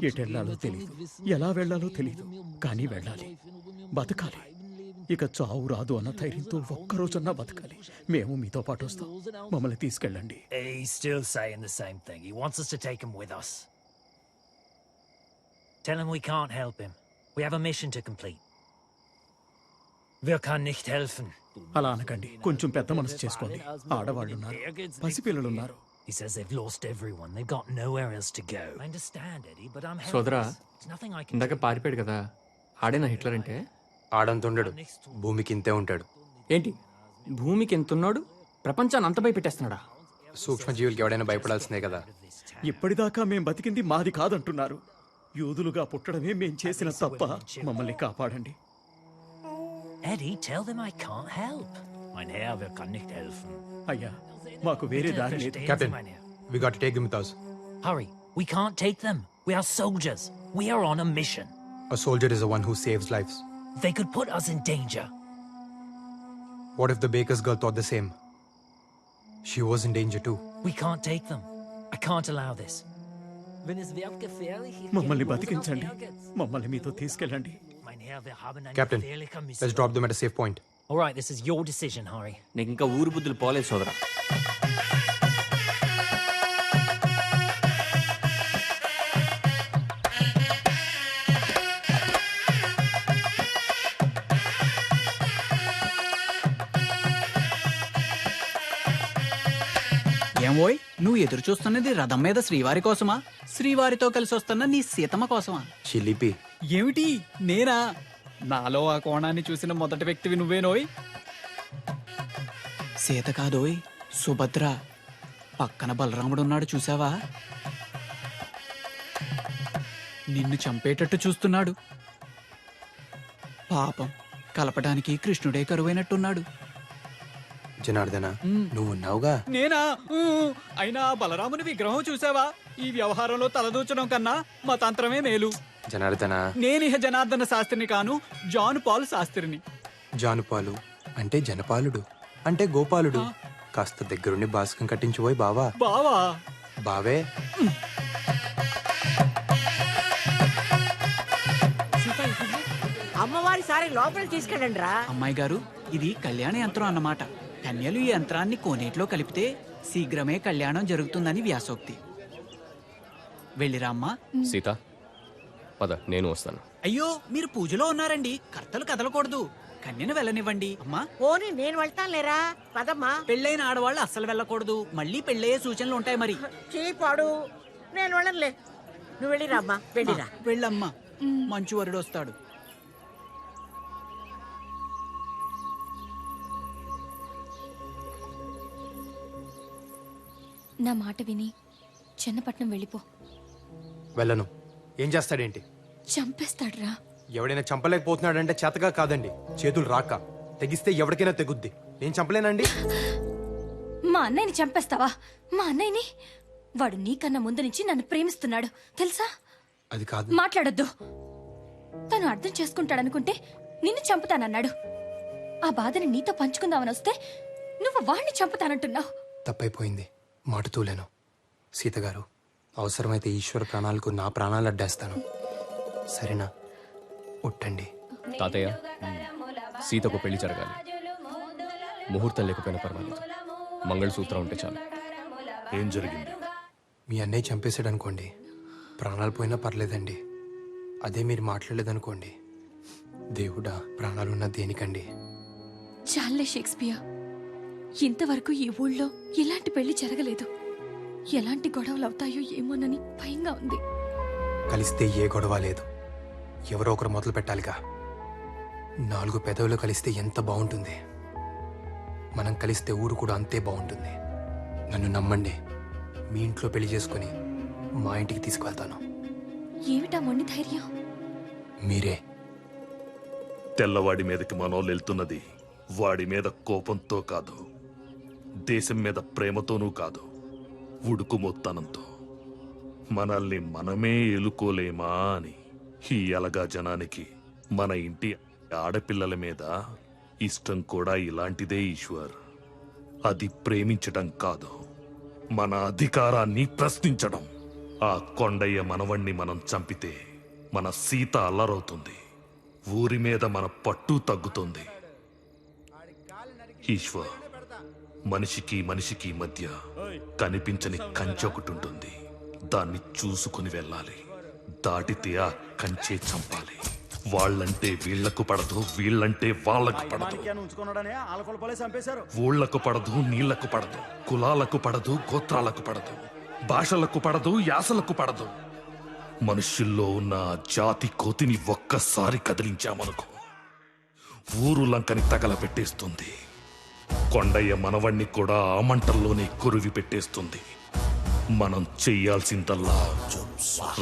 D: ఎటెళ్లాలో తెలియదు, ఎలా వెళ్లాలో తెలియదు, కానీ వెళ్ళాలి, బతకాలి. ఇక చావు రాదు అన్న ధైర్యంతో ఒక్కరోజన్నా బతకాలి. మేము మీతో పాటు వస్తాం, మమ్మల్ని తీసుకెళ్ళండి.
A: He's still saying the same thing. He wants us to take him with us. Tell him we can't help him. We have a mission to complete. Wir kann nicht helfen.
D: అలా అనకండి, కొంచెం పెద్ద మనసు చేసుకోండి. ఆడవాళ్ళున్నారు, పసిపిల్లలున్నారు.
A: He says they've lost everyone. They've got nowhere else to go. I understand, Eddie, but I'm
Q: సోదరా
A: helpless. There's nothing I can
Q: ఇందాక పారిపోయాడు కదా, ఆడేనా హిట్లర్ అంటే?
I: ఆడంతుండడు, భూమికి ఇంతే ఉంటాడు.
Q: ఏంటి భూమికి ఎంతున్నాడు, ప్రపంచాన్ని అంత భయపెట్టేస్తున్నాడా?
I: సూక్ష్మజీవులకి ఎవడైనా భయపడాల్సిందే కదా.
D: ఇప్పటిదాకా మేం బతికింది మాది కాదంటున్నారు. యూదులుగా పుట్టడమే మేం చేసిన తప్ప. మమ్మల్ని కాపాడండి.
A: Eddie, tell them I can't help. Mein Herr, wir kann nicht helfen.
D: అయ్యా, మాకు వేరే దారి లేదు.
I: Captain, we got to take them with us.
A: Hurry, we can't take them. We are soldiers. We are on a mission.
I: A soldier is the one who saves lives.
A: They could put us in danger.
I: What if the baker's girl thought the same? She was in danger too.
A: We can't take them. I can't allow this.
D: మమ్మల్ని బతికించండి, మమ్మల్ని మీతో తీసుకెళ్ళండి.
I: Captain, let's drop them at a safe point.
A: All right, this is your decision, Hari.
Q: నీకు ఇంకా ఊరు బుద్ధులు పోలేదు సోదరా.
F: ఏమోయ్, నువ్వు ఎదురు చూస్తున్నది రథం మీద శ్రీవారి కోసమా, శ్రీవారితో కలిసి వస్తున్న నీ సీతమ్మ కోసమా?
I: చిలిపి.
F: ఏమిటి నేనా? నాలో ఆ కోణాన్ని చూసిన మొదటి వ్యక్తివి నువ్వేనోయ్. సీత కాదోయ్, సుభద్ర. పక్కన బలరాముడున్నాడు, చూసావా? నిన్ను చంపేటట్టు చూస్తున్నాడు. పాపం, కలపడానికి కృష్ణుడే కరువైనట్టున్నాడు.
I: జనార్దన, నువ్వున్నావుగా.
F: నేనా? అయినా బలరాముని విగ్రహం చూసావా? ఈ వ్యవహారంలో తలదూచడం కన్నా మతాంతరమే మేలు.
I: జనార్దన,
F: నేనిహ జనార్దన శాస్త్రిని కాను, జాన్ పాల్ శాస్త్రిని.
I: జానుపాలు అంటే జనపాలుడు, అంటే గోపాలుడు. కాస్త దగ్గరుండి బాస్కం కట్టించుపోయి బావా.
F: బావా?
I: బావే.
J: అమ్మవారి సారి లోపలికి తీసుకెళ్ళండి రా.
F: అమ్మాయి గారు, ఇది కళ్యాణ యంత్రం అన్నమాట. కన్యలు ఈ యంత్రాన్ని కోనేటిలో కలిపితే శీఘ్రమే కళ్యాణం జరుగుతుందని వ్యాసోక్తి. వెళ్ళిరా అమ్మా.
B: సీత, పద, నేను వస్తాను.
F: అయ్యో, మీరు పూజలో ఉన్నారండి, కర్తలు కదలకూడదు. కన్యను వెళ్ళనివ్వండి అమ్మా.
J: పోనీ నేను వెళ్తాను లేరా, పదమ్మా.
F: పెళ్ళైన ఆడవాళ్ళు అస్సలు వెళ్ళకూడదు, మళ్ళీ పెళ్ళయ్యే సూచనలు ఉంటాయి మరి.
J: చీపాడు, నేను వెళ్ళనులే. నువ్వు వెళ్ళిరా అమ్మా, వెళ్ళిరా.
F: వెళ్ళమ్మా, మంచి వరుడు వస్తాడు.
K: నా మాట విని చెన్నపట్నం వెళ్ళిపో.
I: వెళ్ళను. ఏం చేస్తాడేంటి?
K: చంపేస్తాడ్రా.
I: ఎవడైనా చంపలేకపోతున్నాడంటే చేతగా కాదండి, చేతులు రాక. తెగిస్తే ఎవరికైనా తెగుద్ది. నేను చంపలేనండి.
K: మా అన్నయ్యని చంపేస్తావా? మా అన్నయ్యని? వాడు నీకన్నా ముందు నుంచి నన్ను ప్రేమిస్తున్నాడు, తెలుసా?
I: అది కాదు.
K: మాట్లాడొద్దు. తను అర్థం చేసుకుంటాడనుకుంటే నిన్ను చంపుతానన్నాడు. ఆ బాధని నీతో పంచుకుందామని వస్తే నువ్వు వాణ్ణి చంపుతానంటున్నావు.
I: తప్పైపోయింది, మాట తూలేను. సీతగారు, అవసరమైతే ఈశ్వర ప్రాణాలకు నా ప్రాణాలు అడ్డేస్తాను, సరేనా? ఉట్టండి.
B: తాతయ్య, సీతకు పెళ్లి జరగాలి. ముహూర్తం లేకపోయినా పర్వాలేదు, మంగళసూత్రం ఉంటే చాలు.
O: ఏం జరిగింది?
I: మీ అన్నయ్య చంపేశాడు అనుకోండి, ప్రాణాలు పోయినా పర్లేదండి. అదే మీరు మాట్లాడలేదనుకోండి, దేవుడా, ప్రాణాలున్న దేనికండి?
K: చాలే షేక్స్పియర్, ఇంతవరకు ఈ ఊళ్ళో ఇలాంటి పెళ్లి జరగలేదు. ఎలాంటి గొడవలు అవుతాయో ఏమోనని భయంగా ఉంది.
I: కలిస్తే ఏ గొడవ లేదు, ఎవరో ఒకరు మొదలు పెట్టాలిగా. 4 పెదవులు కలిస్తే ఎంత బాగుంటుంది. మనం కలిస్తే ఊరు కూడా అంతే బాగుంటుంది. నన్ను నమ్మండి, మీ ఇంట్లో పెళ్లి చేసుకుని మా ఇంటికి తీసుకువెళ్తాను.
K: ఏమిటా మొండి ధైర్యం?
I: మీరే.
O: తెల్లవాడి మీదకి మనోళ్ళు వెళ్తున్నది వాడి మీద కోపంతో కాదు, దేశం మీద ప్రేమతోనూ కాదు, ఉడుకు మొత్తానంతో. మనల్ని మనమే ఎలుకోలేమా అని. ఈ అలగా జనానికి మన ఇంటి ఆడపిల్లల మీద ఇష్టం కూడా ఇలాంటిదే ఈశ్వర్. అది ప్రేమించడం కాదు, మన అధికారాన్ని ప్రశ్నించడం. ఆ కొండయ్య మనవణ్ణి మనం చంపితే మన సీత అల్లరవుతుంది, ఊరి మీద మన పట్టు తగ్గుతుంది. ఈశ్వర్, మనిషికి మనిషికి మధ్య కనిపించని కంచె ఒకటి ఉంటుంది. దాన్ని చూసుకుని వెళ్ళాలి. దాటితే ఆ కంచె చంపాలి. వాళ్ళంటే వీళ్లకు పడదు, వీళ్ళంటే వాళ్ళకు పడదు. ఊళ్లకు పడదు, నీళ్లకు పడదు, కులాలకు పడదు, గోత్రాలకు పడదు, భాషలకు పడదు, యాసలకు పడదు. మనుషుల్లో ఉన్న జాతి కోతిని ఒక్కసారి కదిలించామనుకో, ఊరు లంకని తగలబెట్టేస్తుంది. కొండయ్య మనవణ్ణి కూడా ఆ మంటల్లోనే కొరివి పెట్టేస్తుంది. మనం చెయ్యాల్సిందల్లా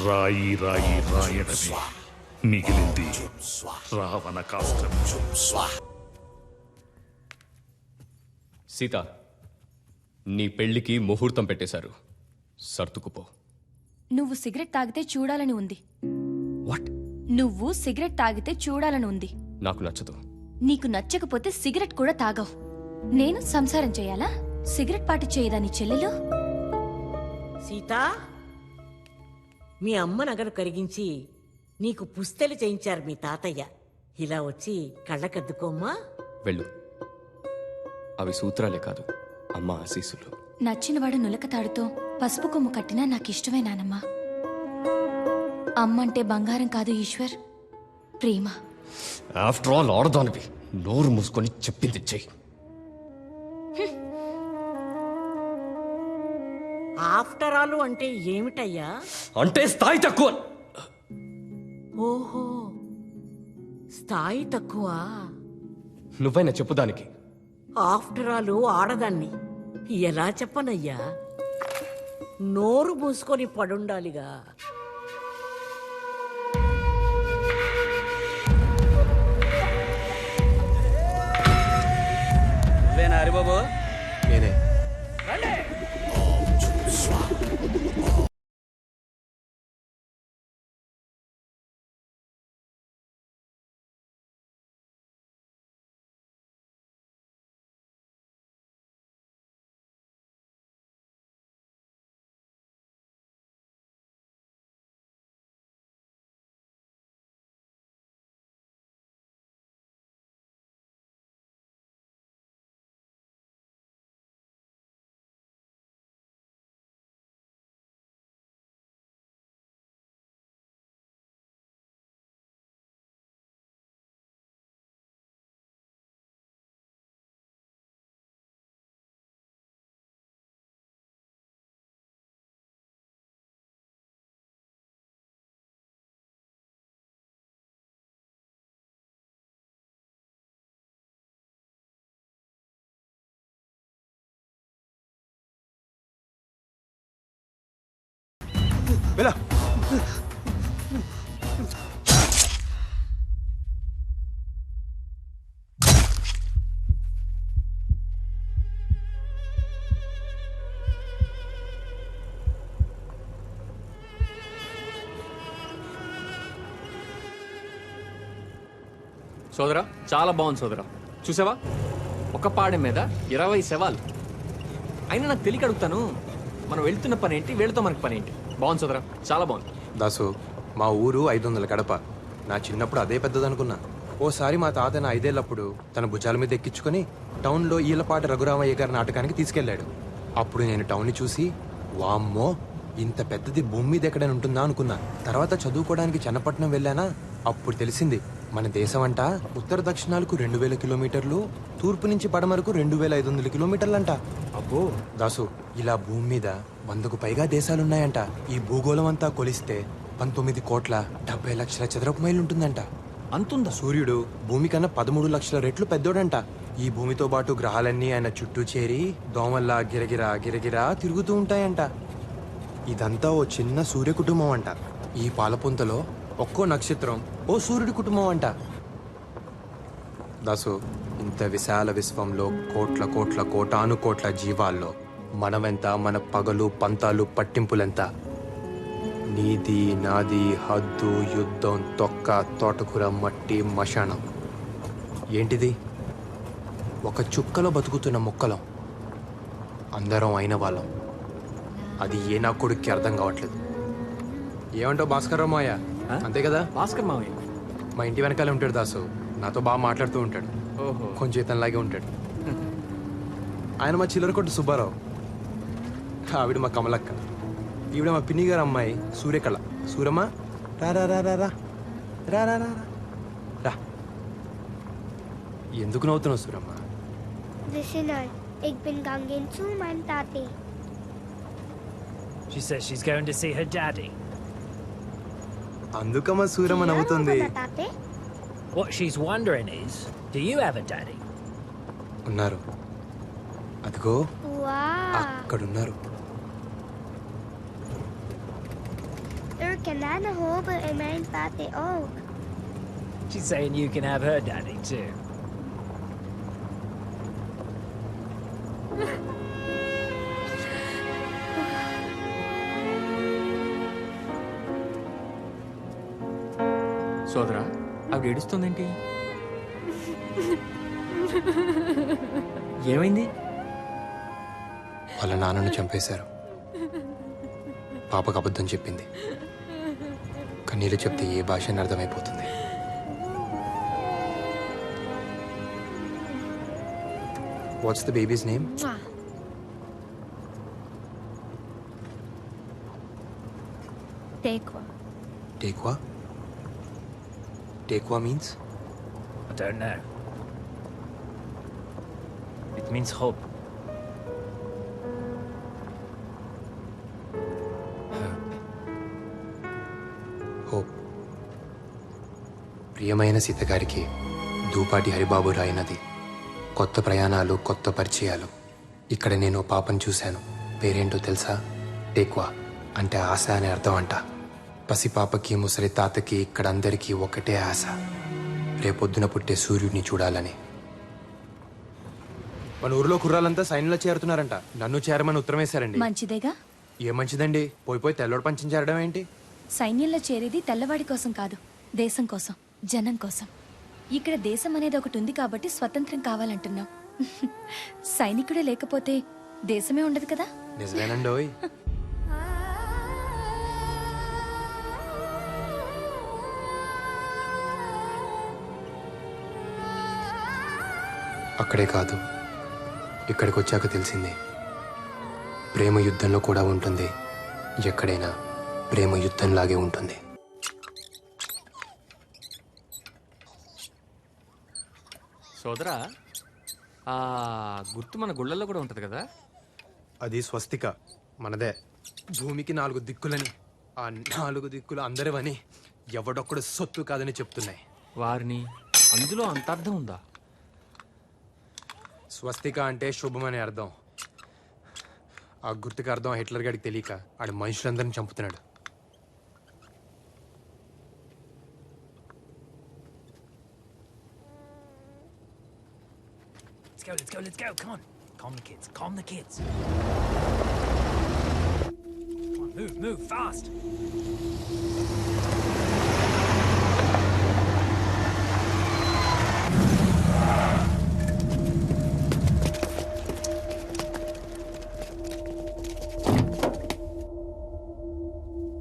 O: రాయి రాయి రాయడమే. మిగిలింది రావణ కాష్టం.
B: సీత, నీ పెళ్లికి ముహూర్తం పెట్టేశారు, సర్దుకుపో.
K: నువ్వు సిగరెట్ తాగితే చూడాలని ఉంది.
B: వాట్?
K: నువ్వు సిగరెట్ తాగితే చూడాలని ఉంది.
B: నాకు నచ్చదు.
K: నీకు నచ్చకపోతే సిగరెట్ కూడా తాగవు. నేను సంసారం చేయాలా? సిగరెట్ పాటి చేయదా నీ చెల్లెలు?
J: సీత, మీ అమ్మ నగలు కరిగించి నీకు పుస్తెలు చేయించారు మీ తాతయ్య. ఇలా వచ్చి కళ్ళకద్దుకోమ్మా.
B: వెళ్ళు. అవి సూత్రాలే కాదు, అమ్మ ఆశీస్సులు.
K: నచ్చినవాడు నులకతాడుతో పసుపు కొమ్ము కట్టినా నాకిష్టమే నానమ్మా. అమ్మంటే బంగారం కాదు ఈశ్వర్, ప్రేమ.
B: ఆఫ్టర్ ఆల్ ఆడదానివి, నోరు మూసుకొని చెప్పింది చెయ్యి.
J: ఆఫ్టర్ ఆల్ అంటే ఏమిటయ్యా?
B: అంటే స్థాయి తక్కువ.
J: ఓహో, స్థాయి తక్కువ.
B: నువ్వైనా చెప్పు దానికి.
J: ఆఫ్టర్ ఆల్ ఆడదాన్ని ఎలా చెప్పనయ్యా? నోరు మూసుకొని పడుండాలిగా.
T: హరిబాబు,
I: నేనే.
E: వెళ్ళ.
Q: సోదరా, చాలా బాగుంది సోదరా. చూసావా, ఒక పాడె మీద 20 శవాలు. అయినా నాకు తెలియక అడుగుతాను, మనం వెళ్తున్న పని ఏంటి, వీళ్ళతో మనకి పని ఏంటి? బాగుంది సోదరా, చాలా బాగుంది.
I: దాసు, మా ఊరు 500 గడప. నా చిన్నప్పుడు అదే పెద్దదనుకున్నా. ఓసారి మా తాత నా 5 ఏళ్లప్పుడు తన భుజాల మీద ఎక్కించుకొని టౌన్లో ఈలపాటి రఘురామయ్య గారి నాటకానికి తీసుకెళ్లాడు. అప్పుడు నేను టౌన్ని చూసి, వామ్మో, ఇంత పెద్దది భూమి మీద ఎక్కడైనా ఉంటుందా అనుకున్నా. తర్వాత చదువుకోవడానికి చన్నపట్నం వెళ్ళానా, అప్పుడు తెలిసింది మన దేశం అంట ఉత్తర దక్షిణాలకు 2000 కిలోమీటర్లు, తూర్పు నుంచి పడమరకు 2500 కిలోమీటర్లంట. అబ్బో దాసు, ఇలా భూమి మీద 100కు పైగా దేశాలున్నాయంట. ఈ భూగోళం అంతా కొలిస్తే 19,70,00,000 చదరపు మైలు ఉంటుందంట.
Q: అంతుందా?
I: సూర్యుడు భూమి కన్నా 13 లక్షల రెట్లు పెద్దోడంట. ఈ భూమితో పాటు గ్రహాలన్నీ ఆయన చుట్టూ చేరి దోమల్లా గిరగిరా గిరగిరా తిరుగుతూ ఉంటాయంట. ఇదంతా ఓ చిన్న సూర్య కుటుంబం అంట. ఈ పాలపుంతలో ఒక్కో నక్షత్రం ఓ సూర్యుడి కుటుంబం అంట. దాసు, ఇంత విశాల విశ్వంలో కోట్ల కోట్ల కోటాను కోట్ల జీవాల్లో మనమెంత, మన పగలు పంతాలు పట్టింపులెంత? నీది నాది, హద్దు, యుద్ధం, తొక్క, తోటకూర, మట్టి, మశానం. ఏంటిది? ఒక చుక్కలో బతుకుతున్న మొక్కలం. అందరం అయిన వాళ్ళం. అది ఏ నా కొడుక్కి అర్థం కావట్లేదు. ఏమంటావు భాస్కర్ రావు మావయ్య? అంతే కదా?
Q: భాస్కర్ మావయ్య
I: మా ఇంటి వెనకాలే ఉంటాడు దాసు. నాతో బాగా మాట్లాడుతూ ఉంటాడు.
Q: ఓహో.
I: కొంచెం ఇతనిలాగే ఉంటాడు. ఆయన మా చిల్లర కొట్టు సుబ్బారావు. ఆవిడ మా కమలక్క. ఈవిడ మా పిన్ని గారు అమ్మాయి సూర్యకళ. సూరమ్మ రా రా రా రా రా రా రా రా రా. ఎందుకు నవ్వుతున్నావు Suramma?
M: Listener, ik ben gegaan zu mijn tate.
A: She says she's going to see her daddy.
I: అందుకమ్మా Suramma నవ్వుతుంది.
M: Tate?
A: What she's wondering is, do you have a daddy?
I: ఉన్నారు. అదిగో
M: Wow.
I: అక్కడున్నారు.
M: Er kananen hoben in mijn tate ook.
A: She's saying you can have her daddy too.
Q: సోదరా ఆవిడ ఏడుస్తుందేంటి? ఏమైంది?
I: వాళ్ళ నాన్నను చంపేశారు. పాపకు అబద్ధం చెప్పింది. కన్నీళ్ళు చెప్తే ఏ భాష అని అర్థమైపోతుంది. What's the baby's name?
K: Tekwa.
I: Tekwa. Tekwa means?
A: I don't know. It means hope.
I: Hope. ప్రియమైన సీతగారికి దూపాటి హరిబాబు రాయినది. కొత్త ప్రయాణాలు, కొత్త పరిచయాలు. ఇక్కడ నేను పాపను చూశాను. పేరేంటో తెలుసా? టేక్వా అంటే ఆశ అనే అర్థం అంట. పసిపాపకి, ముసలి తాతకి, ఇక్కడ అందరికీ ఒకటే ఆశ, రేపొద్దున పుట్టే సూర్యుడిని చూడాలని. మన ఊరిలో కుర్రాలంతా సైన్యంలో చేరుతున్నారంట. నన్ను చేరమని ఉత్తరం వేశారండి.
K: మంచిదేగా.
I: ఏ మంచిదండి, పోయి తెల్లోడు పంచం చేరడం ఏంటి?
K: సైన్యంలో చేరేది తెల్లవాడి కోసం కాదు, దేశం కోసం, జనం కోసం. ఇక్కడ దేశం అనేది ఒకటి ఉంది కాబట్టి స్వతంత్రం కావాలంటున్నాం. సైనికుడే లేకపోతే దేశమే ఉండదు కదా.
I: నిజమేనండోయ్. అక్కడే కాదు, ఇక్కడికి వచ్చాక తెలిసింది, ప్రేమ యుద్ధంలో కూడా ఉంటుంది. ఎక్కడైనా ప్రేమ యుద్ధంలాగే ఉంటుంది.
Q: సోదరా ఆ గుర్తు మన గుళ్ళల్లో కూడా ఉంటుంది కదా?
I: అది స్వస్తిక, మనదే. భూమికి 4 దిక్కులని, ఆ 4 దిక్కులు అందరివని, ఎవడొక్కడు సొత్తు కాదని చెప్తున్నాయి.
Q: వారిని అందులో అంత అర్థం ఉందా?
I: స్వస్తిక అంటే శుభం అనే అర్థం. ఆ గుర్తుకి అర్థం హిట్లర్ గారికి తెలియక ఆడు మనుషులందరిని చంపుతున్నాడు.
A: Let's go. Come on. Calm the kids. Come on, move, fast.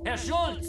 A: Herr Schulz!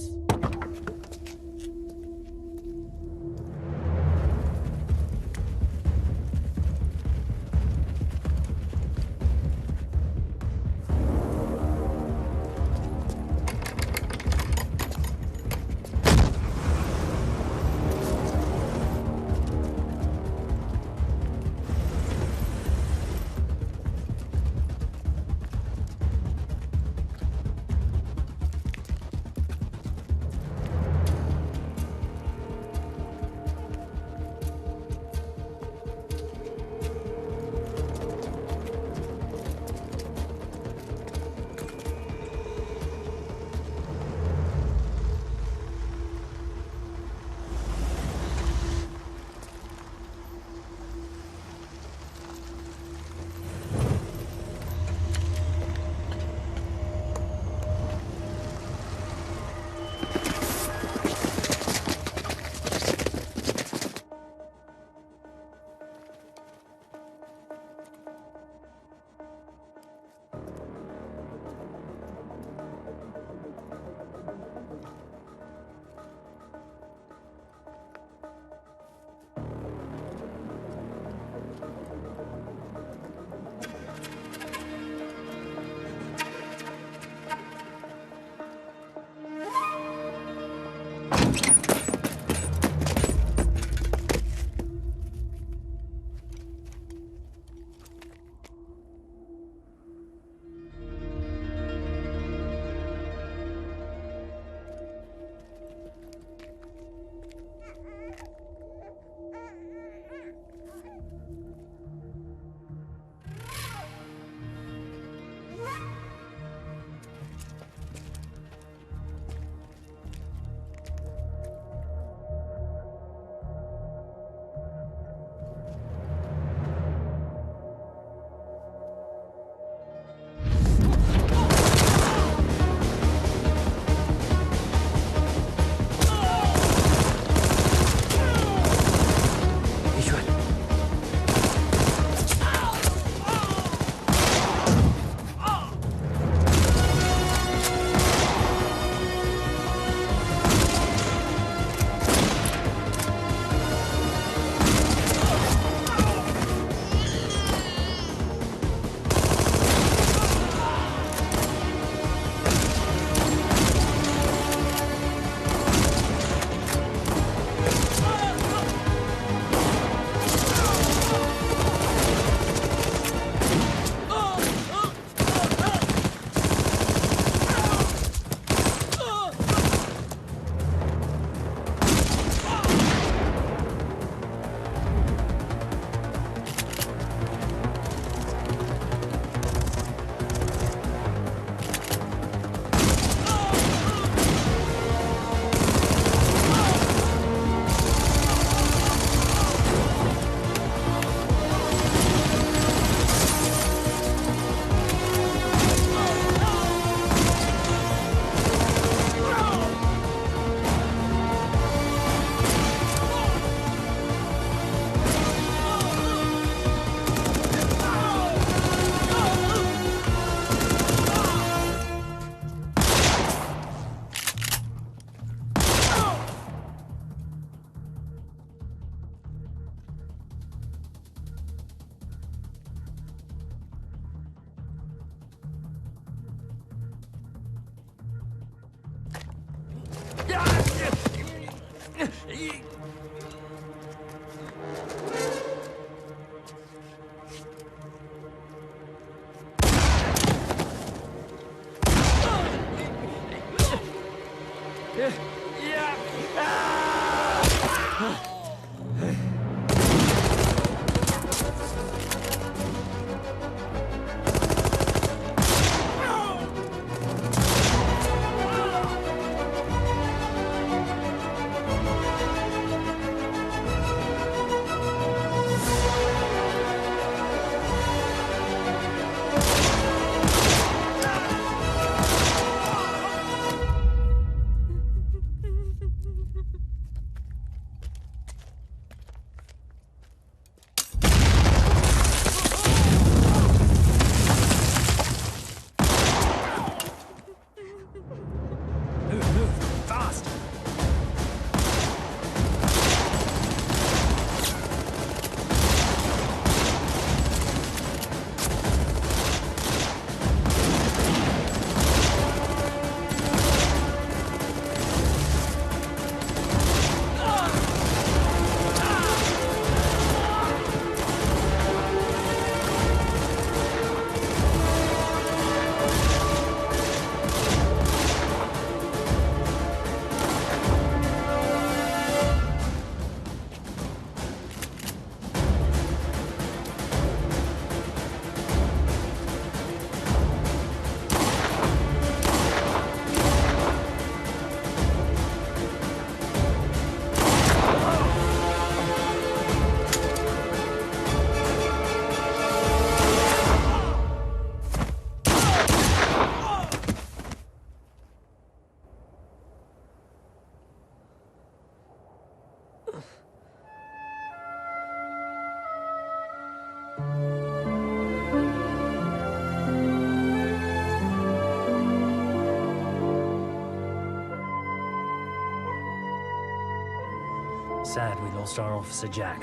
G: Sad we lost our officer Jack.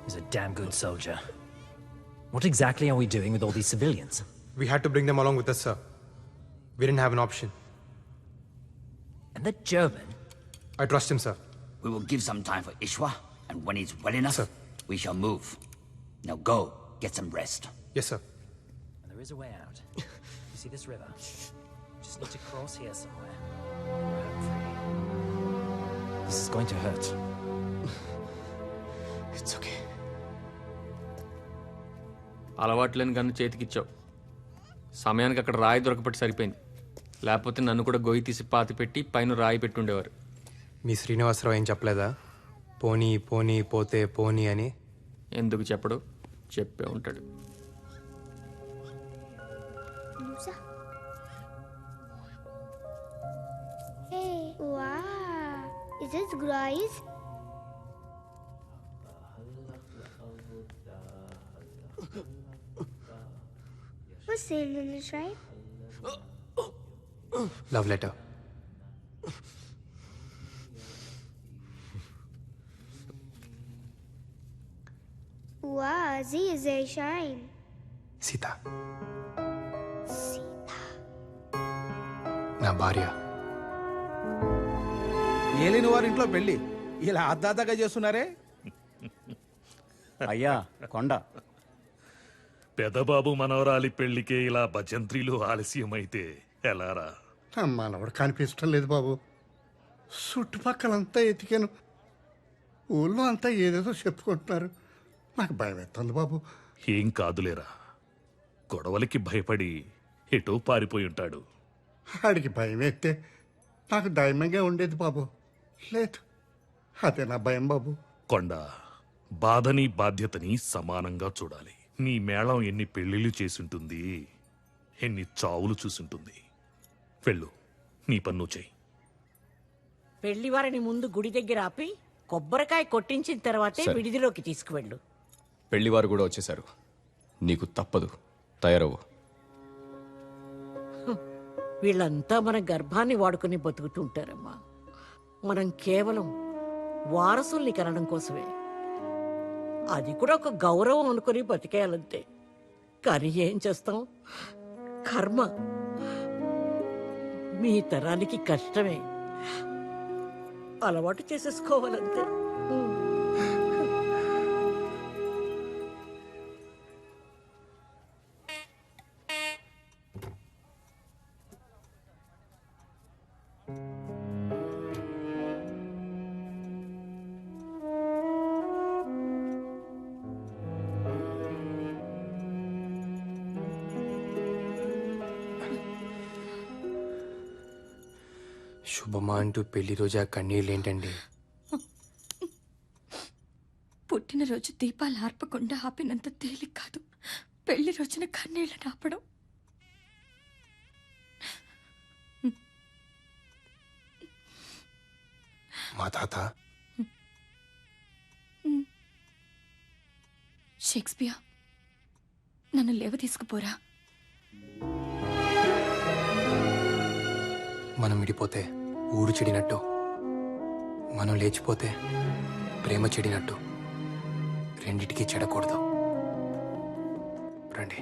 G: He's a damn good soldier. What exactly are we doing with all these civilians?
I: We had to bring them along with us, sir. We didn't have an option.
G: And the German?
I: I trust him, sir.
N: We will give some time for Ishwa, and when he's well enough, we shall move. Now go, get some rest.
I: Yes, sir.
G: And there is a way out. You see this river? Just need to cross here somewhere. We're free. This is going to hurt.
I: It's okay.
Q: అలవాట్లేని gun చేతికిచ్చావు. సమయానికి అక్కడ రాయి దొరకపట్టి సరిపోయింది. లేకపోతే నన్ను కూడా గొయ్యి తీసి పాతి పెట్టి పైన రాయి పెట్టుండేవారు.
I: మీ శ్రీనివాసరావు ఏం చెప్పలేదా? పోనీ పోనీ పోతే పోనీ అని.
Q: ఎందుకు చెప్పడు? చెప్పే ఉంటాడు.
M: Hey, wow. Is this Grace? What's saying in this, right?
I: Love letter.
M: Wow, Z is a shine.
I: Sita నా భార్య.
U: ఏలిన వారింట్లో పెళ్లి ఇలా అద్దాతగా చేస్తున్నారే.
D: అయ్యా కొండ
O: పెదబాబు మనవరాలి పెళ్లికే ఇలా భజంత్రీలు ఆలస్యమైతే ఎలారా?
P: మనవడు కనిపించడం లేదు బాబు. చుట్టుపక్కలంతా ఎతికాను, ఊళ్ళో అంతా ఏదేదో చెప్పుకుంటున్నారు. నాకు భయం ఎత్తుంది బాబు.
O: ఏం కాదులేరా, గొడవలకి భయపడి ఎటో పారిపోయి ఉంటాడు.
P: ఆడికి భయం ఎత్తే నాకు ధైర్యంగా ఉండేది బాబు. లేదు, అదే నా భయం బాబు.
O: కొండ, బాధని బాధ్యతని సమానంగా చూడాలి. నీ మేళం ఎన్ని పెళ్లిళ్ళు చేసుంటుంది, ఎన్ని చావులు చూసుంటుంది. వెళ్ళు, నీ పన్ను చెయ్యి.
J: పెళ్లివారిని ముందు గుడి దగ్గర ఆపి కొబ్బరికాయ కొట్టించిన తర్వాతే
B: సరే.
J: విడిదిలోకి తీసుకువెళ్ళు.
B: పెళ్లివారు కూడా వచ్చేశారు. నీకు తప్పదు, తయారవు.
J: వీళ్ళంతా మన గర్భాన్ని వాడుకుని బతుకుతుంటారమ్మా. మనం కేవలం వారసుల్ని కనడం కోసమే. అది కూడా ఒక గౌరవం అనుకుని బతికేయాలంతే. కానీ ఏం చేస్తాం, కర్మ. మీ తరానికి కష్టమే. అలవాటు చేసేసుకోవాలంతే.
I: శుభమా అంటూ పెళ్లి రోజు ఆ కన్నీళ్ళు ఏంటండి?
K: పుట్టినరోజు దీపాలు ఆర్పకుండా ఆపినంత తేలిక కాదు పెళ్లి రోజున కన్నీళ్ళని ఆపడం.
I: మా తాత
K: షేక్స్పియర్ నన్ను లేవ తీసుకుపోరా.
I: మనం విడిపోతే ఊరు చెడినట్టు, మనం లేచిపోతే ప్రేమ చెడినట్టు, రెండిటికీ చెడకూడదు. రండి.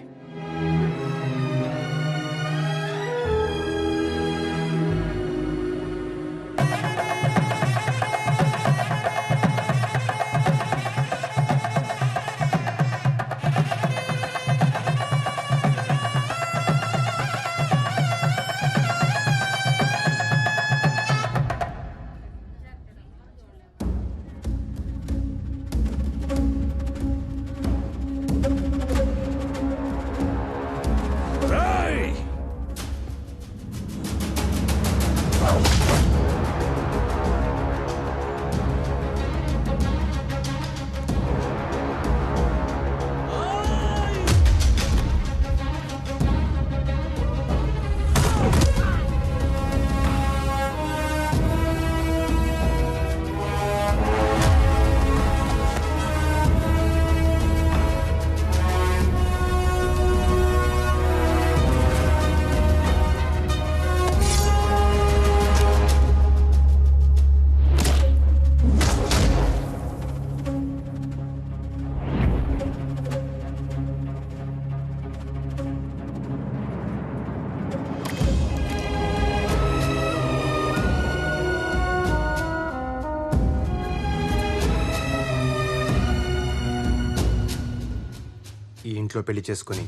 I: ఈ ఇంట్లో పెళ్లి చేసుకుని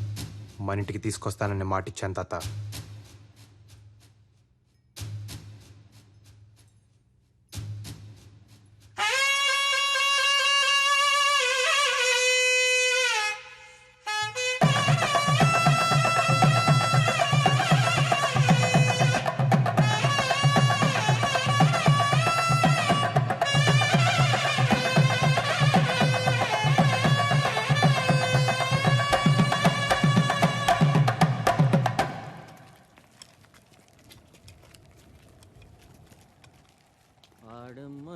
I: మన ఇంటికి తీసుకొస్తానని మాటిచ్చాను తాత.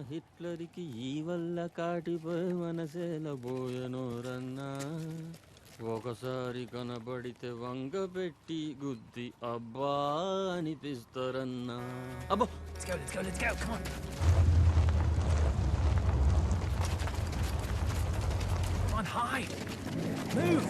Q: హిట్లర్కి ఈ వల్ల కాటిపోయి మనసేలబోయనోరన్నా, ఒకసారి కనబడితే వంగ పెట్టి గుద్ది అబ్బా అనిపిస్తారన్నా. అబ్బో
A: Let's go, come on. Come on, hide. Move.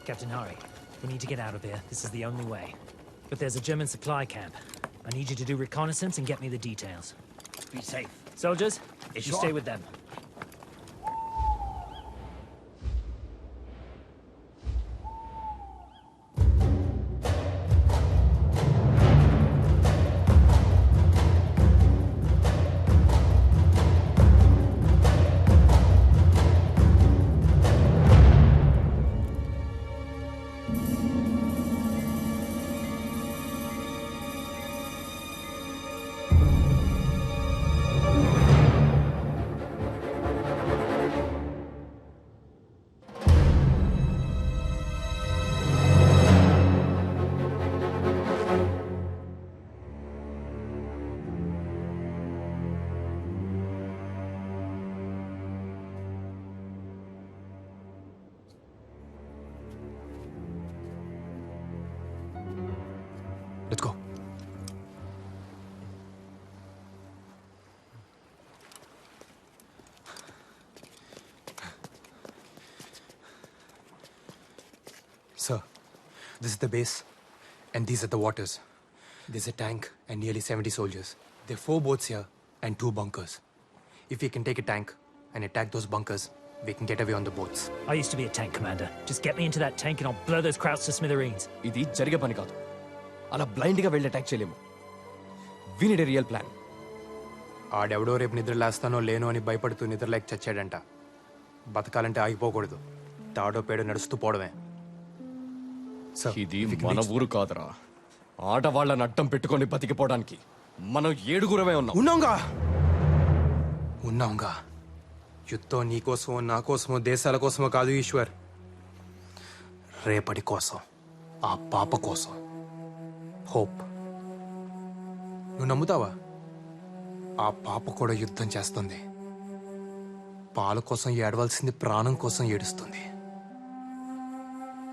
A: Captain Hari,
G: We need to get out of here. This is the only way. But there's a German supply camp. I need you to do reconnaissance and get me the details.
N: Be safe.
G: Soldiers, you
N: Sure.
G: stay with them.
I: Let's go. Sir, this is the base, and these are the waters. There's a tank and nearly 70 soldiers. There are 4 boats here and 2 bunkers. If we can take a tank and attack those bunkers, we can get away on the boats.
G: I used to be a tank commander. Just get me into that tank and I'll blow those Krauts to smithereens.
B: ఇది జరిగే పని కాదు. అలా బ్లైండ్గా వెళ్ళి attack చేయలేము. We need a real plan.
I: ఆడెవడో రేపు నిద్ర లేస్తానో లేనో అని భయపడుతూ నిద్రలేక చచ్చాడంట. బతకాలంటే ఆగిపోకూడదు. తాడో పేడో నడుస్తూ పోవడమే.
B: ఇది మన ఊరు కాదురా. ఆడవాళ్ళని అడ్డం పెట్టుకొని బతికిపోవడానికి మనం 7గురమే ఉన్నాం.
I: ఉన్నాంగా. యుద్ధం నీకోసమో నా కోసమో దేశాల కోసమో కాదు ఈశ్వర్. రేపటి కోసం, ఆ పాప కోసం. హోప్. నువ్వు నమ్ముతావా? ఆ పాప కూడా యుద్ధం చేస్తుంది. పాల కోసం ఏడవలసింది ప్రాణం కోసం ఏడుస్తుంది.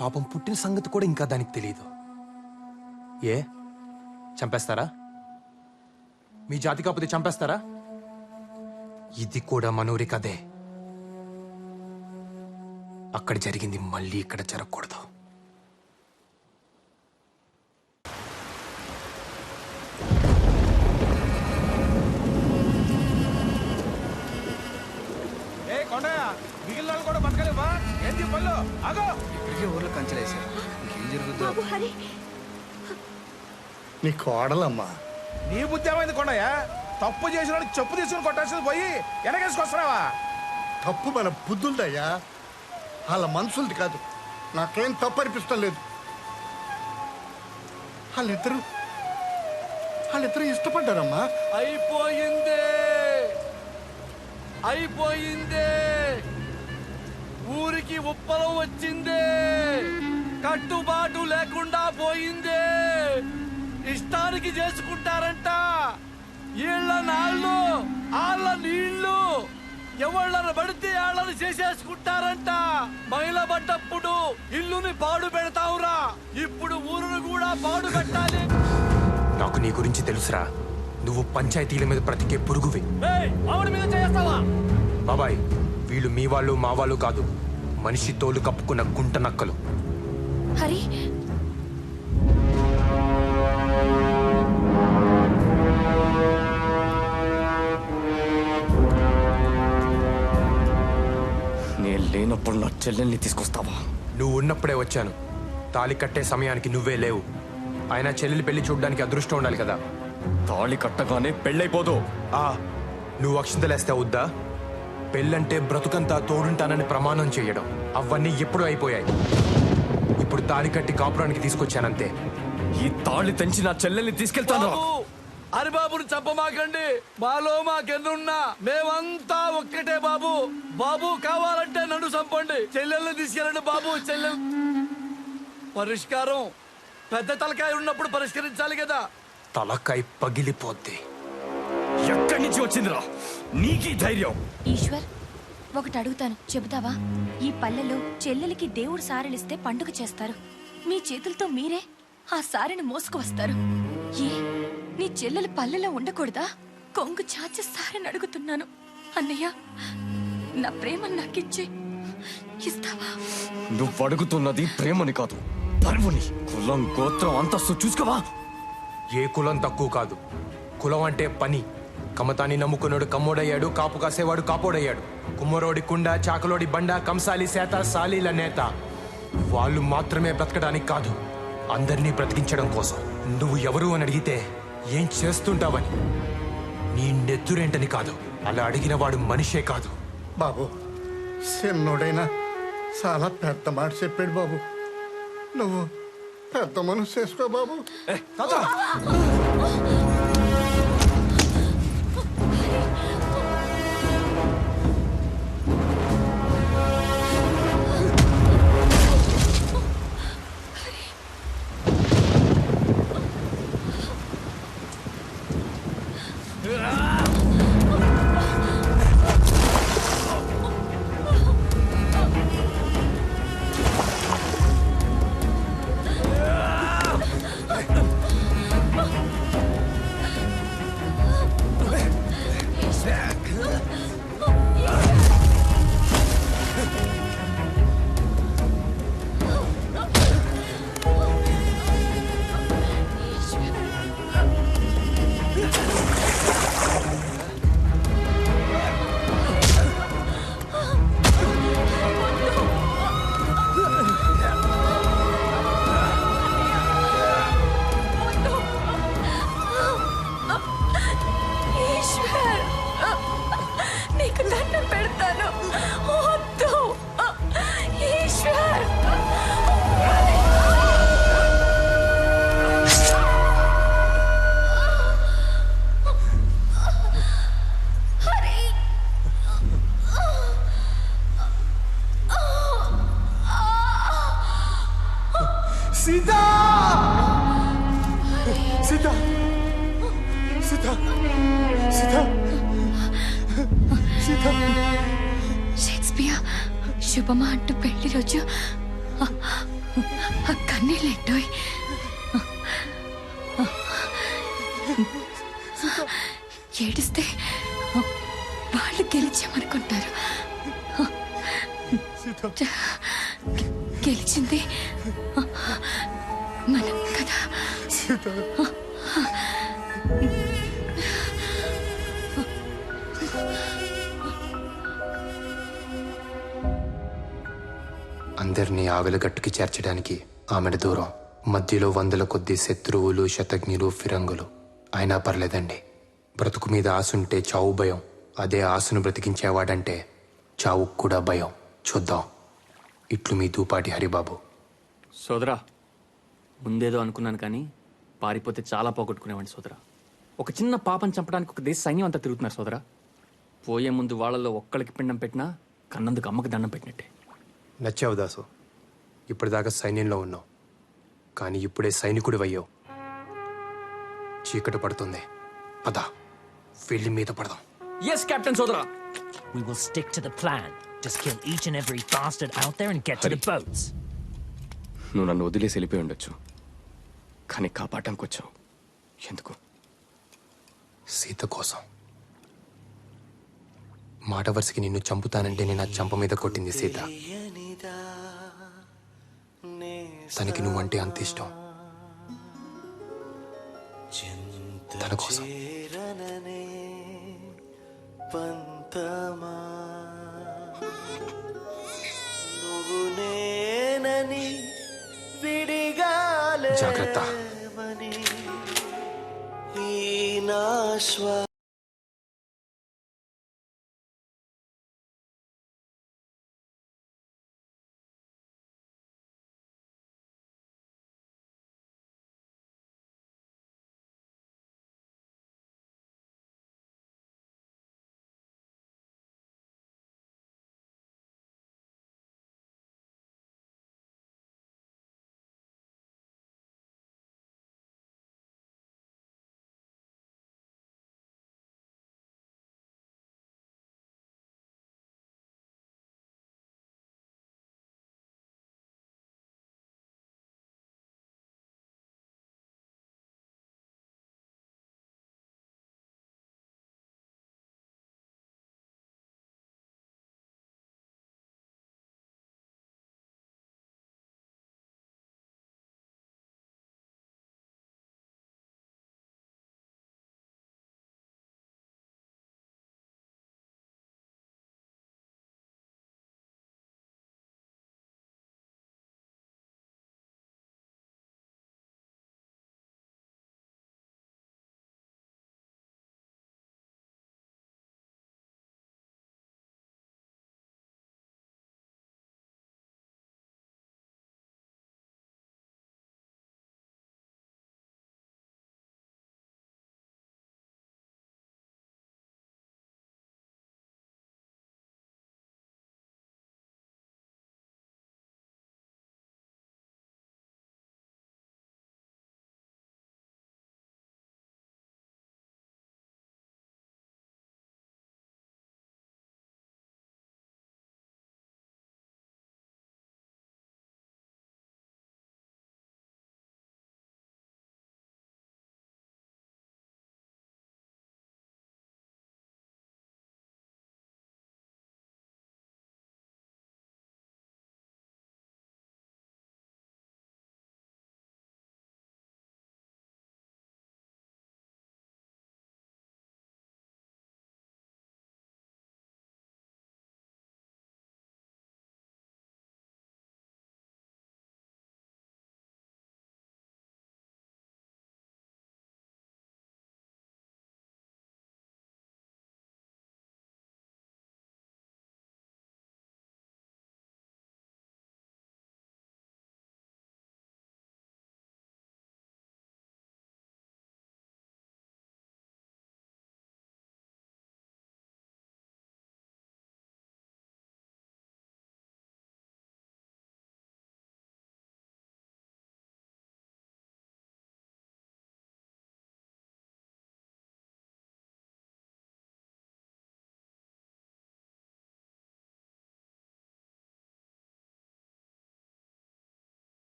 I: పాపం పుట్టిన సంగతి కూడా ఇంకా దానికి తెలియదు. ఏ చంపేస్తారా? మీ జాతి కాకపోతే చంపేస్తారా? ఇది కూడా మనూరి కదే. అక్కడ జరిగింది మళ్ళీ ఇక్కడ జరగకూడదు.
U: ఏ కొండయ్య, మిగిలిన వాళ్ళు కూడా బతకలేవా? ఏంటి పళ్ళు? ఆగో!
R: ఇప్పటికే ఊర్లో కంచెలేశారు. ఇంకేం జరుగుతుందో.
P: నీ కోడలమ్మా.
U: నీ బుద్ధి ఏమైంది కొండయ్య? తప్పు చేసిన చెప్పు తీసుకుని కొట్టాల్సింది పోయి వెనకేసుకొస్తున్నావా?
P: తప్పు మన బుద్ధులదయ్యా, వాళ్ళ మనసులది కాదు. నాకేం తప్పు అనిపిస్తం లేదు. వాళ్ళిద్దరూ ఇష్టపడ్డారమ్మా.
T: అయిపోయిందే. ఊరికి ఉప్పలం వచ్చిందే. కట్టుబాటు లేకుండా పోయిందే. ఇష్టానికి చేసుకుంటారంట. ఈళ్ళ నాళ్ళు, ఆళ్ళ నీళ్లు, ఎవళ్ళని పడితే వాళ్ళని చేసేసుకుంటారంట. మహిళ పడ్డప్పుడు ఇల్లుని పాడు పెడతావురా, ఇప్పుడు ఊరును కూడా పాడు పెట్టాలి.
I: నాకు నీ గురించి తెలుసురా. నువ్వు పంచాయతీల మీద బ్రతికే పురుగువి.
T: ఆవిడ మీద చేస్తావా?
I: బాబాయ్, వీళ్ళు మీ వాళ్ళు మా వాళ్ళు కాదు. మనిషి తోలు కప్పుకున్న గుంట నక్కలు.
K: హరి,
B: నేను లేనప్పుడు నా చెల్లెల్ని తీసుకొస్తావా?
I: నువ్వు ఉన్నప్పుడే వచ్చాను. తాళి కట్టే సమయానికి నువ్వే లేవు. ఆయన చెల్లెలి పెళ్లి చూడడానికి అదృష్టం ఉండాలి కదా.
B: తాళి కట్టగానే పెళ్ళైపోదు.
I: నువ్వు అక్షింతలేస్తే అవుద్దా? పెళ్ళంటే బ్రతుకంతా తోడుంటానని ప్రమాణం చేయడం, అవన్నీ ఎప్పుడూ అయిపోయాయి. ఇప్పుడు తాళి కట్టి కాపురానికి తీసుకొచ్చానంతే.
B: ఈ తాళి తెంచి నా చెల్లెల్ని తీసుకెళ్తాను.
T: హరిబాబుని చంపమాకండి. మాలో మాకెన్నున్నా మేమంతా ఒక్కటే బాబు. బాబు కావాలంటే నన్ను చంపండి, చెల్లెల్ని తీసుకెళ్ళండి బాబు. చెల్లెల్ పరిష్కారం పెద్ద తలకాయ ఉన్నప్పుడు పరిష్కరించాలి కదా.
I: తలకాయ పగిలిపోద్ది.
B: ఎక్కడి నుంచి వచ్చిందిరా నీకీ ధైర్యం?
K: ఈశ్వర్, ఒకటి అడుగుతాను, చెబుతావా? ఈ పల్లెలో చెల్లెలికి దేవుడు సారెలిస్తే పండుగ చేస్తారు. మీ చేతులతో మీరే ఆ సారెని మోసుకు వస్తారు. ఏ నీ చెల్లెలు పల్లెలో ఉండకూడదా? కొంగు చాచి సారెని అడుగుతున్నాను. అన్నయ్య, నా ప్రేమ నాకిచ్చి ఇస్తావా?
B: నువ్వు అడుగుతున్నది ప్రేమని కాదు, పరువుని కులం గోత్రం అంతస్తు చూసుకోవా.
I: ఏ కులం తక్కువ కాదు. కులం అంటే పని. కమతాన్ని నమ్ముకున్నాడు కమ్మోడయ్యాడు, కాపు కాసేవాడు కాపోడయ్యాడు. కుమ్మరోడి కుండ, చాకలోడి బండ, కంసాలి సేత, సాలీల నేత. వాళ్ళు మాత్రమే బ్రతకడానికి కాదు, అందరినీ బ్రతికించడం కోసం. నువ్వు ఎవరు అని అడిగితే ఏం చేస్తుంటావని, నీ నెత్తురేంటని కాదు, అలా అడిగిన వాడు మనిషే కాదు.
P: బాబు, చిన్నోడైనా చాలా పెద్ద మాట చెప్పాడు బాబు. నువ్వు పెద్ద మనసు చేసుకో బాబు.
K: ఈశ్వర్, నీకు దండం పెడతాను. వద్దు ఈశ్వర్.
I: సీతా! సీతా! సీతా! సీతా! సీతా!
K: షేక్స్పియర్ శుభమా అంటూ పెళ్లి రోజు కన్నీళ్ళెట్టోయ్. ఏడిస్తే వాళ్ళు గెలిచామనుకుంటారు. గెలిచింది మనం కదా.
I: అందరినీ ఆవిలగట్టుకి చేర్చడానికి ఆమెను దూరం. మధ్యలో వందల కొద్ది శత్రువులు, శతజ్ఞులు, ఫిరంగులు. అయినా పర్లేదండి. బ్రతుకు మీద ఆశుంటే చావు భయం. అదే ఆశను బ్రతికించేవాడంటే చావు కూడా భయం. చూద్దాం. ఇట్లు మీ దూపాటి హరిబాబు.
Q: సోదరా, ముందేదో అనుకున్నాను కానీ పారిపోతే చాలా పోగొట్టుకునేవాడిని సోదరా. ఒక చిన్న పాపని చంపడానికి ఒక దేశ సైన్యం అంతా తిరుగుతున్నారు సోదరా. పోయే ముందు వాళ్ళలో ఒక్కడికి పిండం పెట్టినా కన్నందుకు అమ్మకి దండం పెట్టినట్టే.
I: నచ్చావు దాసు. ఇప్పటిదాకా సైన్యంలో ఉన్నావు, కానీ ఇప్పుడే సైనికుడు అయ్యావు. చీకటి పడుతుంది, పద ఫీల్డ్ మీద పడదాం.
Q: ఎస్ కెప్టెన్ సోదరా.
G: We will stick to the plan. Just kill each and every bastard out there and get to the boats.
B: నువ్వు నన్ను వదిలేసి వెళ్ళిపోయి ఉండొచ్చు, కానీ కాపాడటానికి వచ్చావు. ఎందుకు?
I: సీత కోసం. మాట వరుసకి నిన్ను చంపుతానంటే నేను ఆ చంప మీద కొట్టింది సీత. తనకి నువ్వంటే అంత ఇష్టం. తన కోసం. జాగ్రత్త.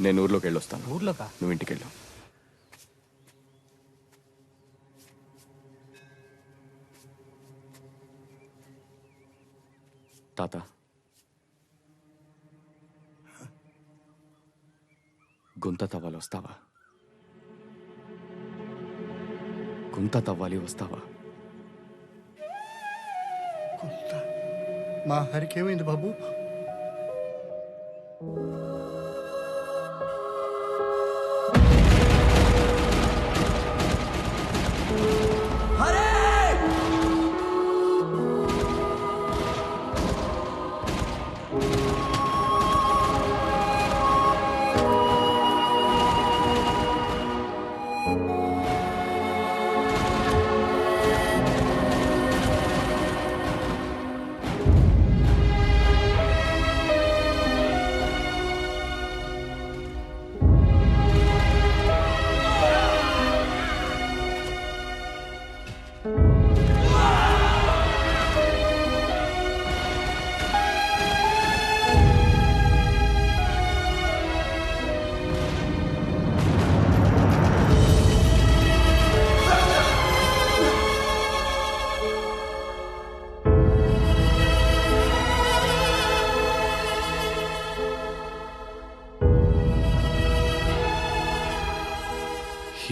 B: నేను ఊర్లోకి వెళ్ళొస్తాను.
G: ఊర్లోకా?
B: నువ్వు ఇంటికి వెళ్ళు. తాత, గుంత తవ్వాలి వస్తావా? గుంత తవ్వాలి వస్తావా?
P: మా హరికి ఏమైంది బాబు?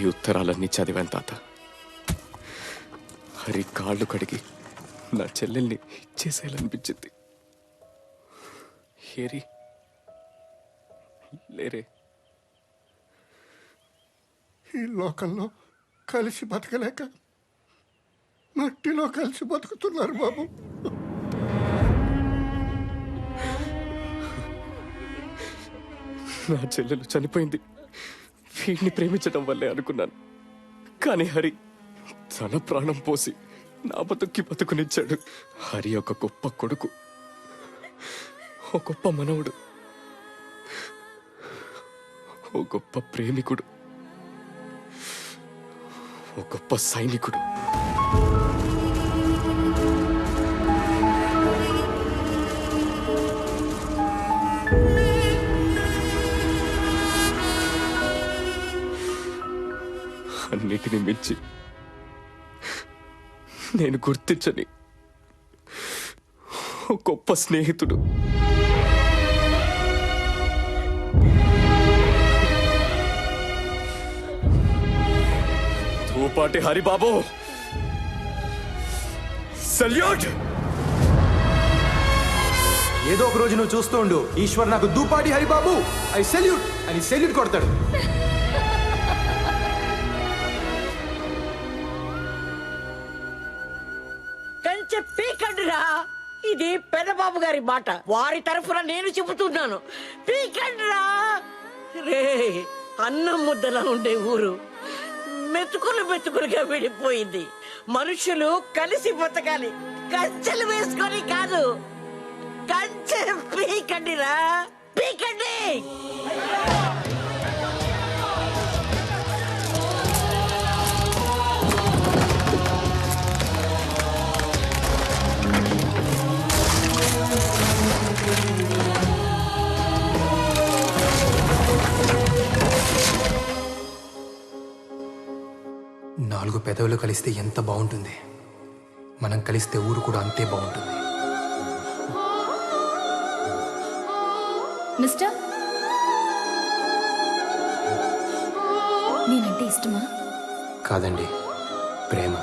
B: ఈ ఉత్తరాలన్నీ చదివాను తాత. హరి కాళ్ళు కడిగి నా చెల్లెల్ని ఇచ్చేసేయాలనిపించింది. హేరి లేరే.
P: ఈ లోకంలో కలిసి బతకలేక మట్టిలో కలిసి బతుకుతున్నారు బాబు.
B: నా చెల్లెలు చనిపోయింది వీడిని ప్రేమించడం వల్లే అనుకున్నాను. కానీ హరి తన ప్రాణం పోసి నా బతుకునిచ్చాడు. హరి ఒక గొప్ప కొడుకు, ఒక గొప్ప మనవుడు, ఓ గొప్ప ప్రేమికుడు, ఓ గొప్ప సైనికుడు. అన్నిటిని మించి నేను గుర్తించని ఓ గొప్ప స్నేహితుడు. దూపాటి హరిబాబు, సల్యూట్!
R: ఏదో ఒక రోజు నువ్వు చూస్తూ ఉండు, ఈశ్వర్ నాకు దూపాటి హరిబాబు ఐ సెల్యూట్ అని సెల్యూట్ కొడతాడు.
J: కంచె పీకండిరా. ఇది పెద్దబాబు గారి మాట, వారి తరఫున నేను చెబుతున్నాను. పీకండిరా. రే, అన్నం ముద్దలా ఉండే ఊరు మెతుకులు మెతుకులుగా విడిపోయింది. మనుషులు కలిసి బతకాలి, కంచెలు వేసుకొని కాదు. కంచె పీకండిరా, పీకండి.
I: నాలుగు పెదవులు కలిస్తే ఎంత బాగుంటుంది, మనం కలిస్తే ఊరు కూడా అంతే బాగుంటుంది.
K: మిస్టర్, నేనంటే ఇష్టమా?
I: కాదండి, ప్రేమ.